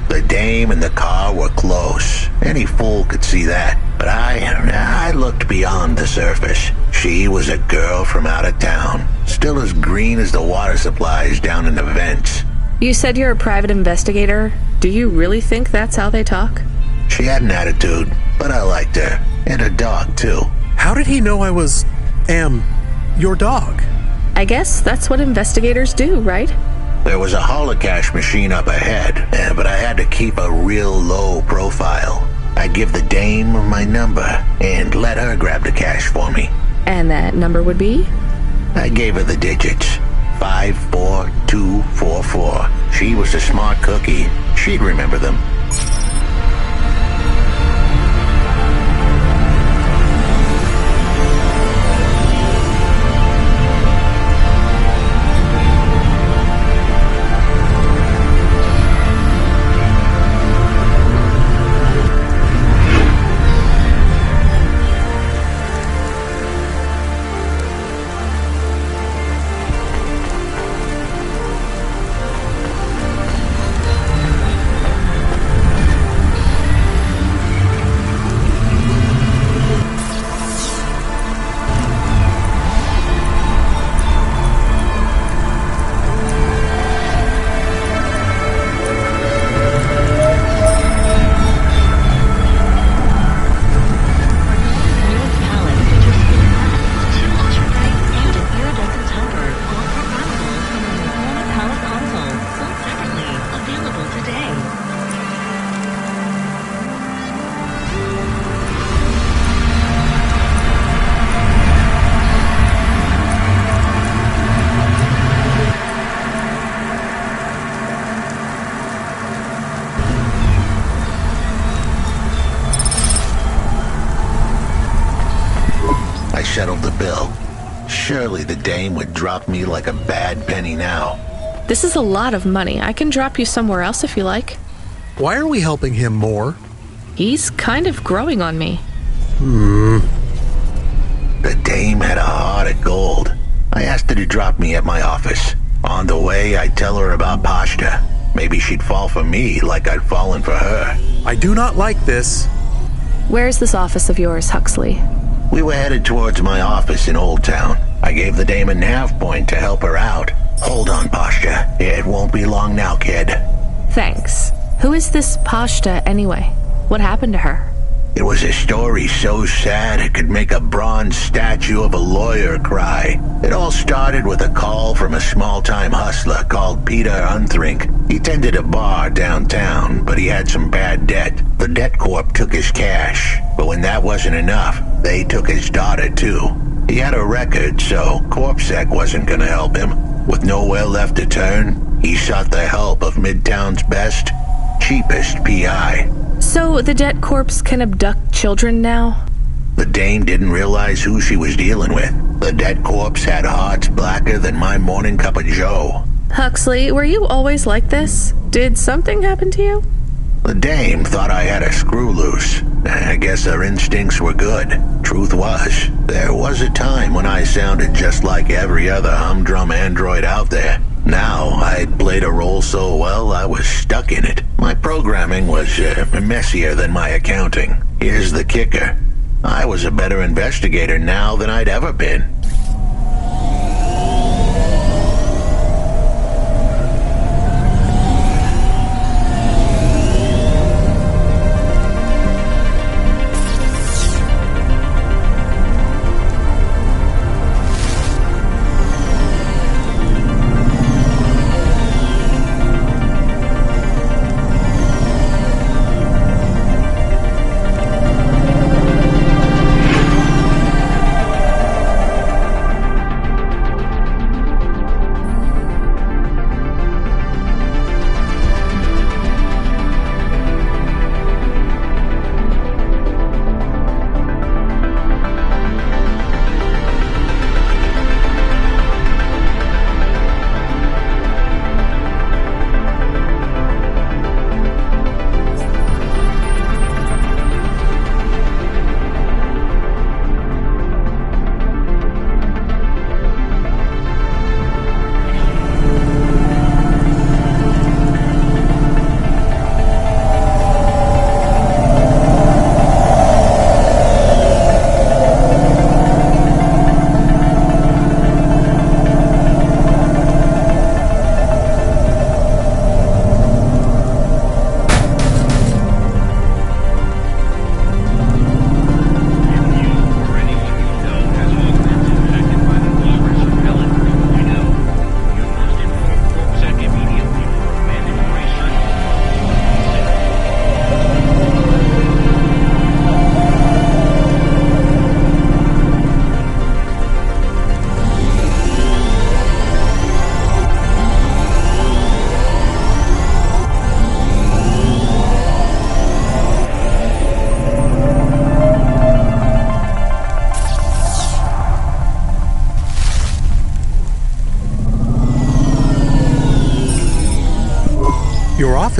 The dame and the car were close. Any fool could see that. But I looked beyond the surface. She was a girl from out of town, still as green as the water supplies down in the vents. You said you're a private investigator. Do you really think that's how they talk? She had an attitude, but I liked her. And a dog, too. How did he know I was, your dog? I guess that's what investigators do, right? There was a holocaust machine up ahead, but I had to keep a real low profile. I'd give the dame my number and let her grab the cash for me. And that number would be? I gave her the digits. 54244. She was a smart cookie. She'd remember them. I settled the bill. Surely the dame would drop me like a bad penny now. This is a lot of money. I can drop you somewhere else if you like. Why are we helping him more? He's kind of growing on me. The dame had a heart of gold. I asked her to drop me at my office. On the way, I'd tell her about Pashta. Maybe she'd fall for me like I'd fallen for her. I do not like this. Where's this office of yours, Huxley? We were headed towards my office in Old Town. I gave the dame a nav point to help her out. Hold on, Pashta. It won't be long now, kid. Thanks. Who is this Pashta, anyway? What happened to her? It was a story so sad it could make a bronze statue of a lawyer cry. It all started with a call from a small-time hustler called Peter Unthrink. He tended a bar downtown, but he had some bad debt. The debt corp took his cash, but when that wasn't enough, they took his daughter too. He had a record, so CorpSec wasn't gonna help him. With nowhere left to turn, he sought the help of Midtown's best, cheapest PI. So the debt corpse can abduct children now? The dame didn't realize who she was dealing with. The dead corpse had hearts blacker than my morning cup of joe. Huxley, were you always like this? Did something happen to you? The dame thought I had a screw loose. I guess her instincts were good. Truth was, there was a time when I sounded just like every other humdrum android out there. Now, I'd played a role so well, I was stuck in it. My programming was messier than my accounting. Here's the kicker. I was a better investigator now than I'd ever been.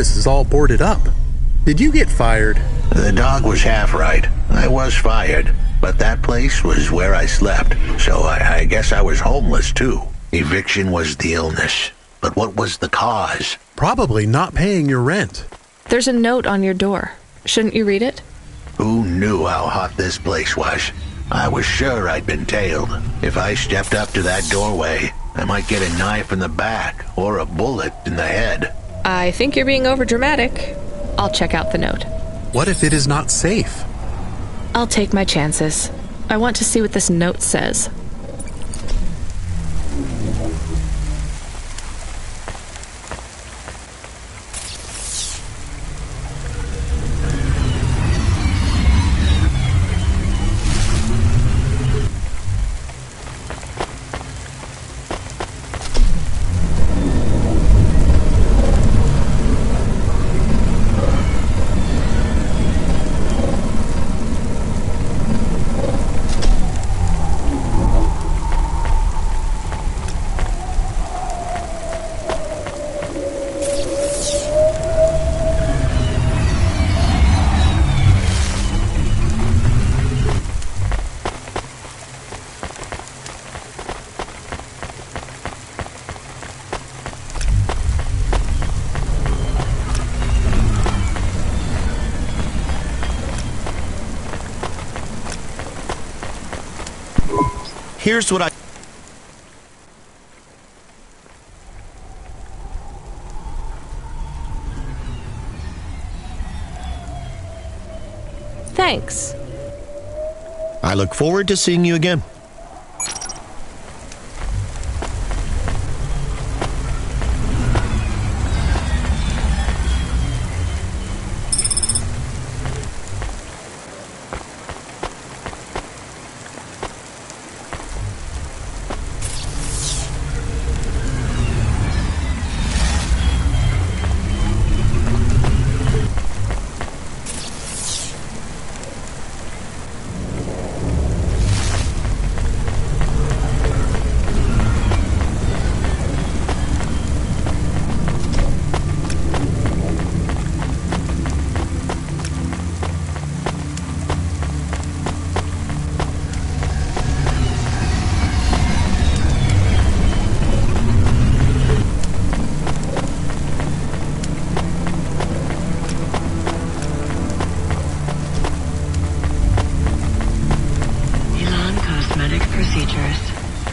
office is all boarded up. Did you get fired? The dog was half right. I was fired, but that place was where I slept, so I guess I was homeless too. Eviction was the illness. But what was the cause? Probably not paying your rent. There's a note on your door. Shouldn't you read it? Who knew how hot this place was? I was sure I'd been tailed. If I stepped up to that doorway, I might get a knife in the back or a bullet in the head. I think you're being overdramatic. I'll check out the note. What if it is not safe? I'll take my chances. I want to see what this note says. Here's what I... Thanks. I look forward to seeing you again.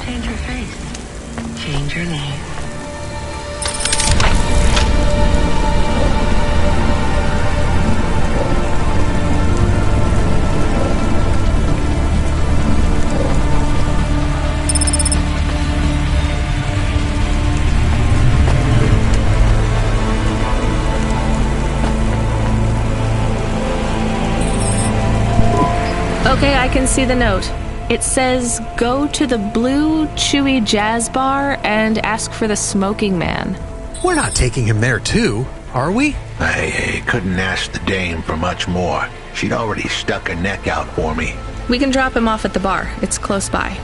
Change your face. Change your name. Okay, I can see the note. It says, go to the Blue Chewy Jazz Bar and ask for the Smoking Man. We're not taking him there too, are we? I couldn't ask the dame for much more. She'd already stuck her neck out for me. We can drop him off at the bar. It's close by.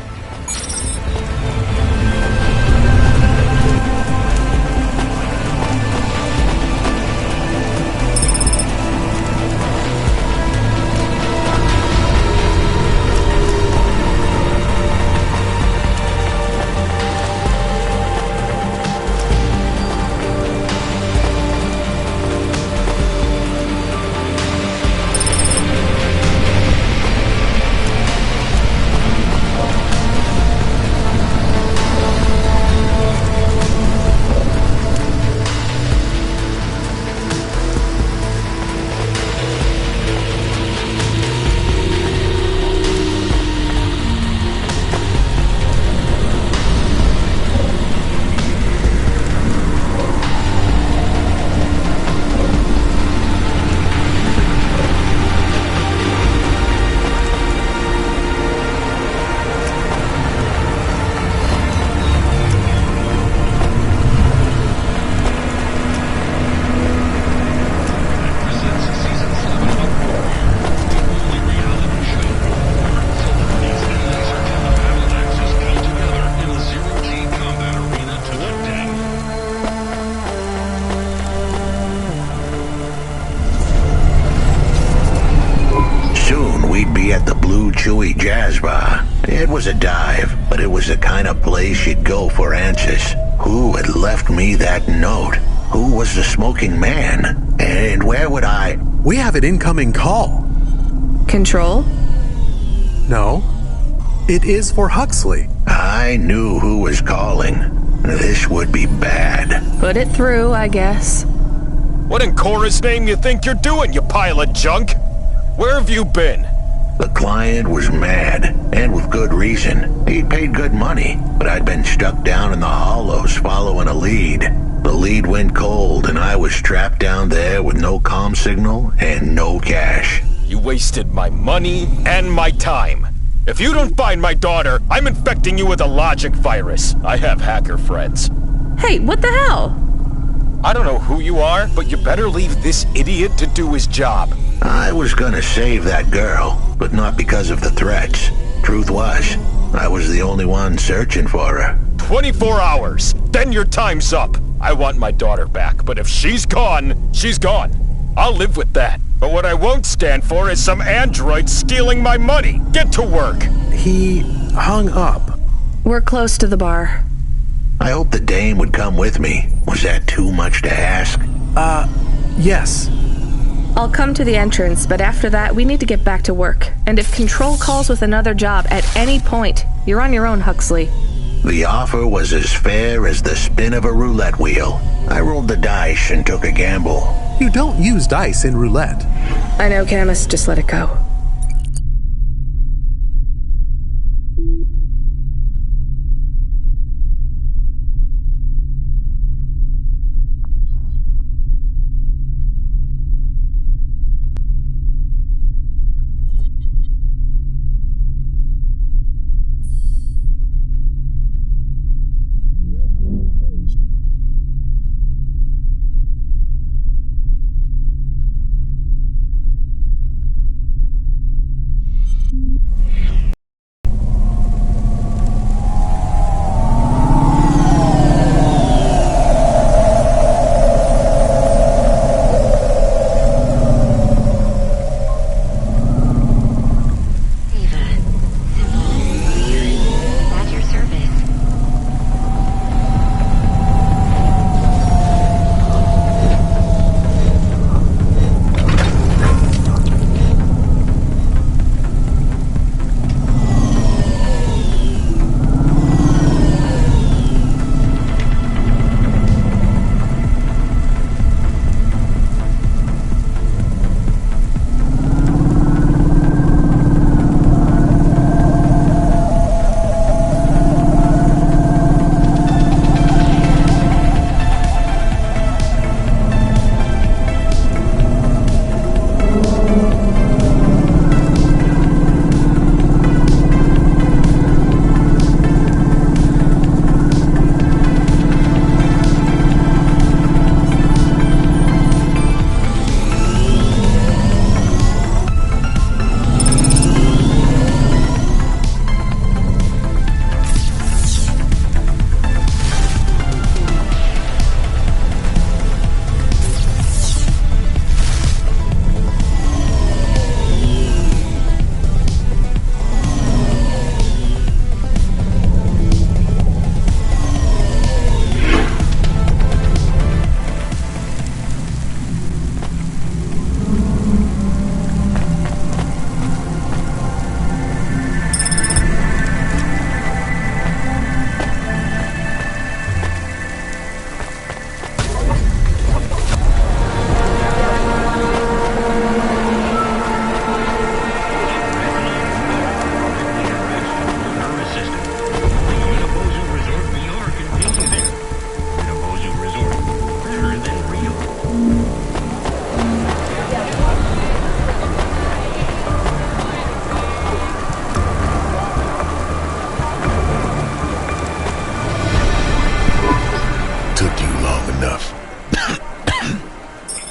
chewy jazz bar. It was a dive, but it was the kind of place you'd go for answers. Who had left me that note? Who was the smoking man? And where would I... We have an incoming call. Control? No. It is for Huxley. I knew who was calling. This would be bad. Put it through, I guess. What in Cora's name you think you're doing, you pile of junk? Where have you been? The client was mad, and with good reason. He'd paid good money, but I'd been stuck down in the hollows following a lead. The lead went cold, and I was trapped down there with no comm signal and no cash. You wasted my money and my time. If you don't find my daughter, I'm infecting you with a logic virus. I have hacker friends. Hey, what the hell? I don't know who you are, but you better leave this idiot to do his job. I was gonna save that girl, but not because of the threats. Truth was, I was the only one searching for her. 24 hours, then your time's up. I want my daughter back, but if she's gone, she's gone. I'll live with that. But what I won't stand for is some android stealing my money. Get to work. He hung up. We're close to the bar. I hoped the dame would come with me. Was that too much to ask? Yes. I'll come to the entrance, but after that, we need to get back to work. And if Control calls with another job at any point, you're on your own, Huxley. The offer was as fair as the spin of a roulette wheel. I rolled the dice and took a gamble. You don't use dice in roulette. I know, Camus. Just let it go.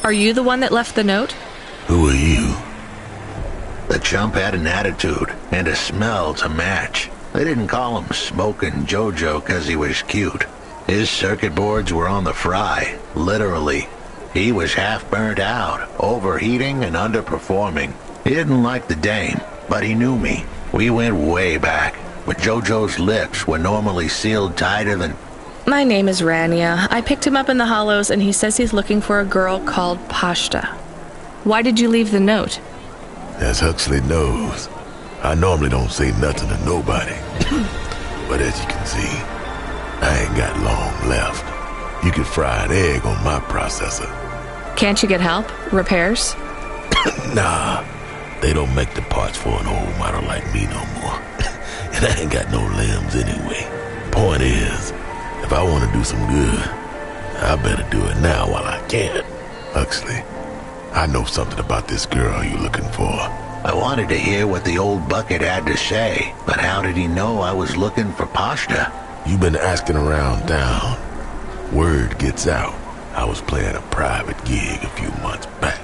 Are you the one that left the note? Who are you? The chump had an attitude and a smell to match. They didn't call him Smokin' Jojo 'cause he was cute. His circuit boards were on the fry, literally. He was half burnt out, overheating and underperforming. He didn't like the dame, but he knew me. We went way back, but Jojo's lips were normally sealed tighter than... My name is Rania. I picked him up in the Hollows, and he says he's looking for a girl called Pashta. Why did you leave the note? As Huxley knows, I normally don't say nothing to nobody. But as you can see, I ain't got long left. You could fry an egg on my processor. Can't you get help? Repairs? Nah, they don't make the parts for an old model like me no more. And I ain't got no limbs anyway. Point is, if I want to do some good, I better do it now while I can. Huxley, I know something about this girl you're looking for. I wanted to hear what the old bucket had to say, but how did he know I was looking for Pashta? You've been asking around town. Word gets out. I was playing a private gig a few months back.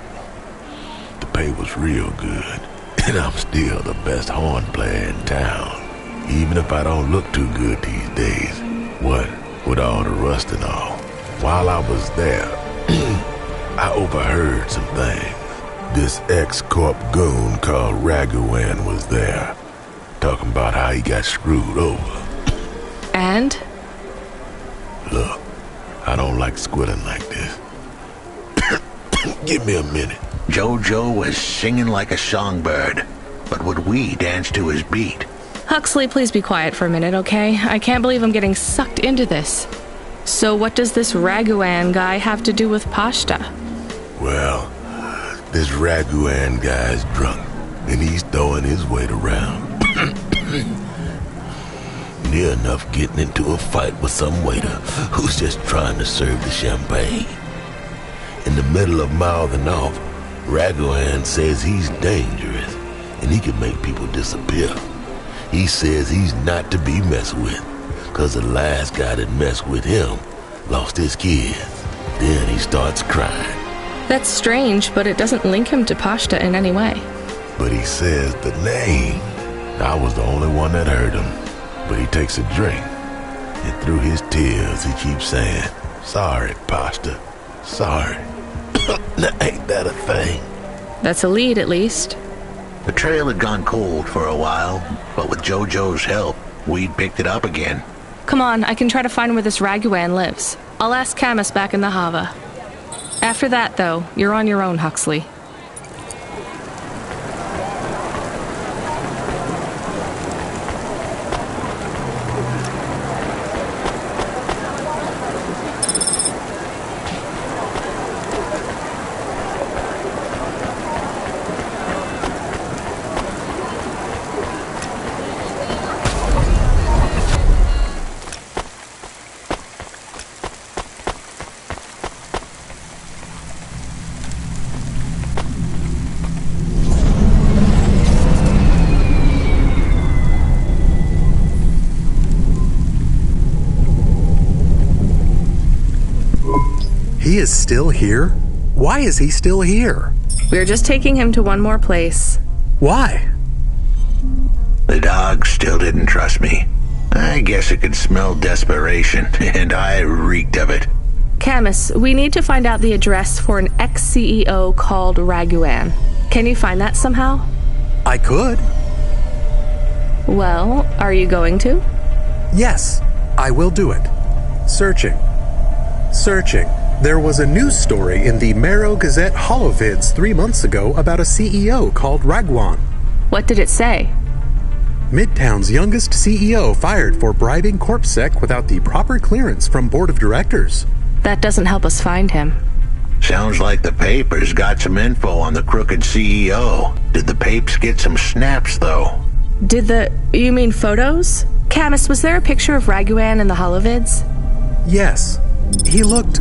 The pay was real good, and I'm still the best horn player in town. Even if I don't look too good these days. What with all the rust and all. While I was there, I overheard some things. This ex-corp goon called Raguan was there, talking about how he got screwed over. And? Look, I don't like squilling like this. Give me a minute. Jojo was singing like a songbird, but would we dance to his beat? Huxley, please be quiet for a minute, okay? I can't believe I'm getting sucked into this. So what does this Raguan guy have to do with Pashta? Well, this Raguan guy's drunk, and he's throwing his weight around. Near enough getting into a fight with some waiter who's just trying to serve the champagne. In the middle of mouthing off, Raguan says he's dangerous, and he can make people disappear. He says he's not to be messed with, cause the last guy that messed with him lost his kids. Then he starts crying. That's strange, but it doesn't link him to Pashta in any way. But he says the name. I was the only one that heard him. But he takes a drink, and through his tears he keeps saying, "Sorry, Pashta, sorry." Now, ain't that a thing? That's a lead, at least. The trail had gone cold for a while, but with Jojo's help, we'd picked it up again. Come on, I can try to find where this Raguan lives. I'll ask Camus back in the Hava. After that, though, you're on your own, Huxley. He is still here? Why is he still here? We're just taking him to one more place. Why? The dog still didn't trust me. I guess it could smell desperation, and I reeked of it. Camus, we need to find out the address for an ex-CEO called Raguan. Can you find that somehow? I could. Well, are you going to? Yes, I will do it. Searching. There was a news story in the Marrow Gazette Holovids 3 months ago about a CEO called Raguan. What did it say? Midtown's youngest CEO fired for bribing CorpSec without the proper clearance from board of directors. That doesn't help us find him. Sounds like the papers got some info on the crooked CEO. Did the papes get some snaps, though? You mean photos? Camus, was there a picture of Raguan in the Holovids? Yes. He looked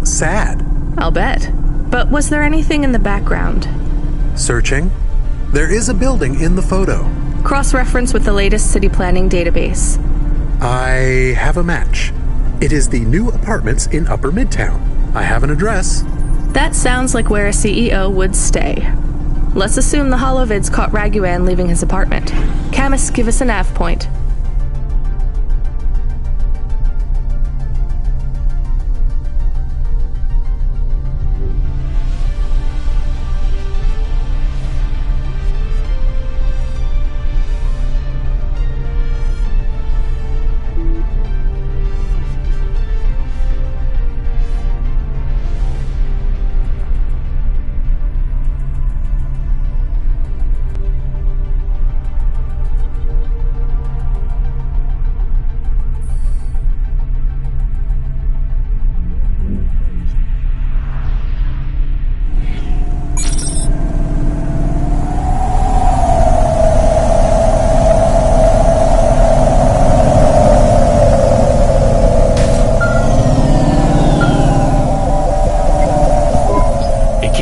sad. I'll bet. But was there anything in the background? Searching. There is a building in the photo. Cross-reference with the latest city planning database. I have a match. It is the new apartments in Upper Midtown. I have an address. That sounds like where a CEO would stay. Let's assume the Holovids caught Raguan leaving his apartment. Camus, give us a nav point.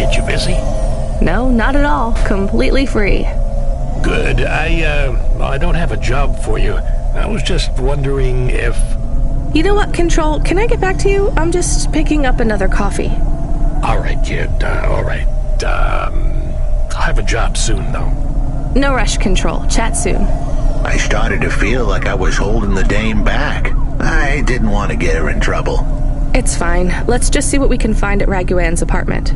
get you busy? No, not at all. Completely free. Good. I don't have a job for you. I was just wondering if... You know what, Control? Can I get back to you? I'm just picking up another coffee. All right, kid. All right. I'll have a job soon, though. No rush, Control. Chat soon. I started to feel like I was holding the dame back. I didn't want to get her in trouble. It's fine. Let's just see what we can find at Raguan's apartment.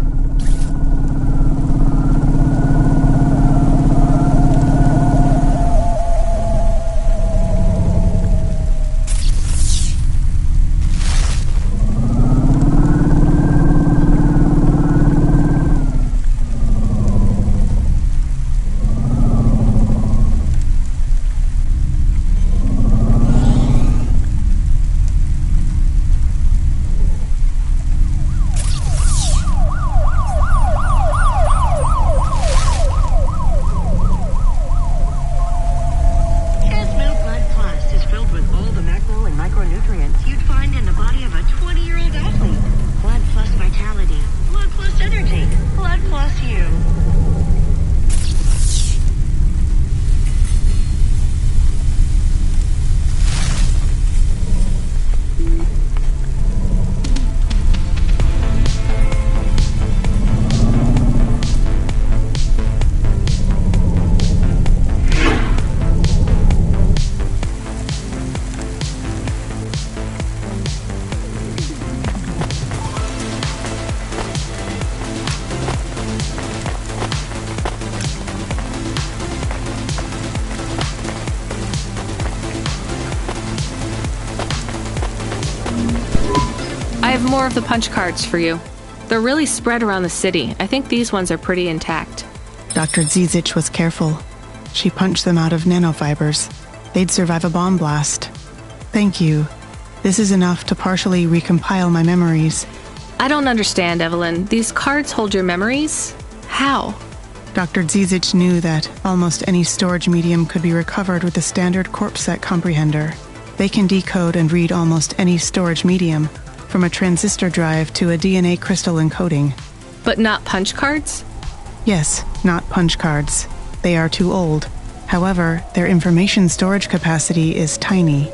I have more of the punch cards for you. They're really spread around the city. I think these ones are pretty intact. Dr. Zizic was careful. She punched them out of nanofibers. They'd survive a bomb blast. Thank you. This is enough to partially recompile my memories. I don't understand, Evelyn. These cards hold your memories? How? Dr. Zizic knew that almost any storage medium could be recovered with the standard CorpSec comprehender. They can decode and read almost any storage medium, from a transistor drive to a DNA crystal encoding. But not punch cards? Yes, not punch cards. They are too old. However, their information storage capacity is tiny.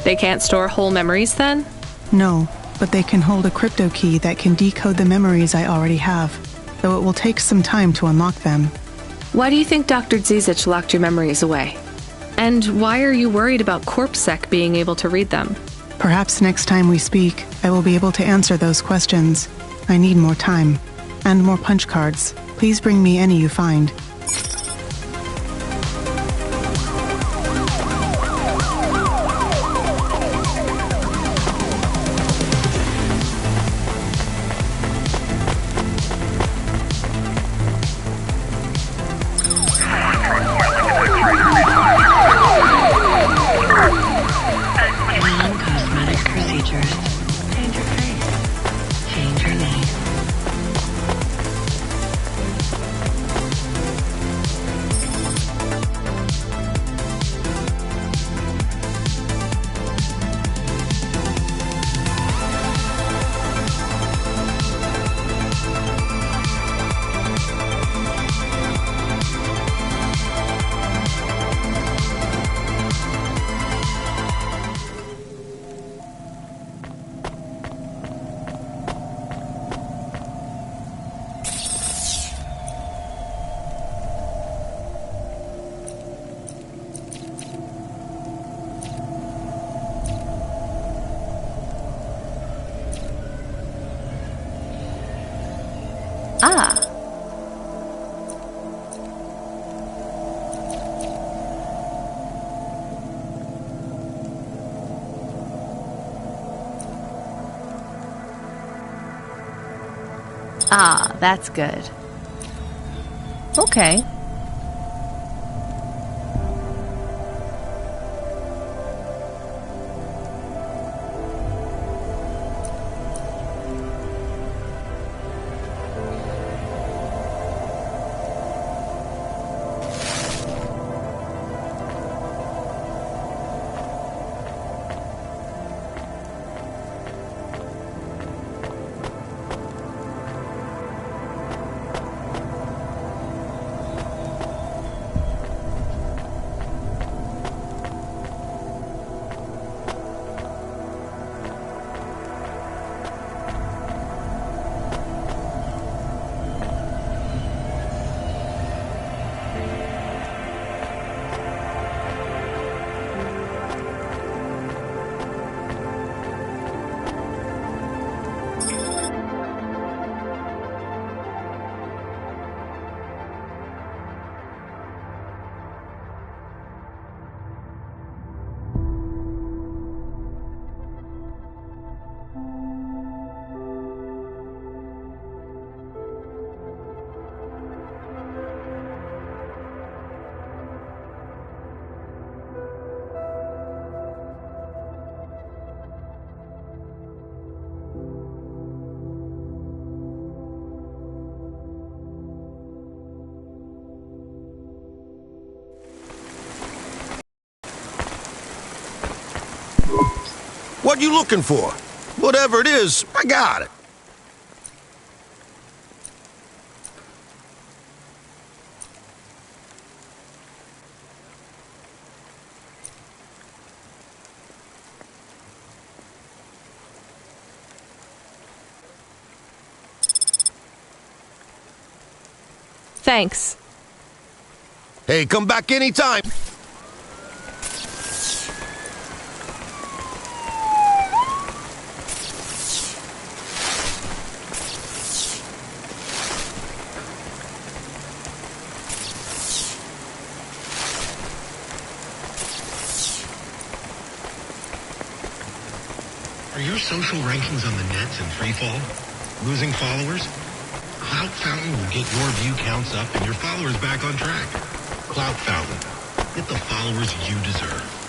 They can't store whole memories then? No, but they can hold a crypto key that can decode the memories I already have, though it will take some time to unlock them. Why do you think Dr. Zizic locked your memories away? And why are you worried about CorpSec being able to read them? Perhaps next time we speak, I will be able to answer those questions. I need more time. And more punch cards. Please bring me any you find. Ah, that's good. Okay. What you looking for? Whatever it is, I got it. Thanks. Hey, come back anytime. Are your social rankings on the nets in freefall? Losing followers? Cloud Fountain will get your view counts up and your followers back on track. Cloud Fountain. Get the followers you deserve.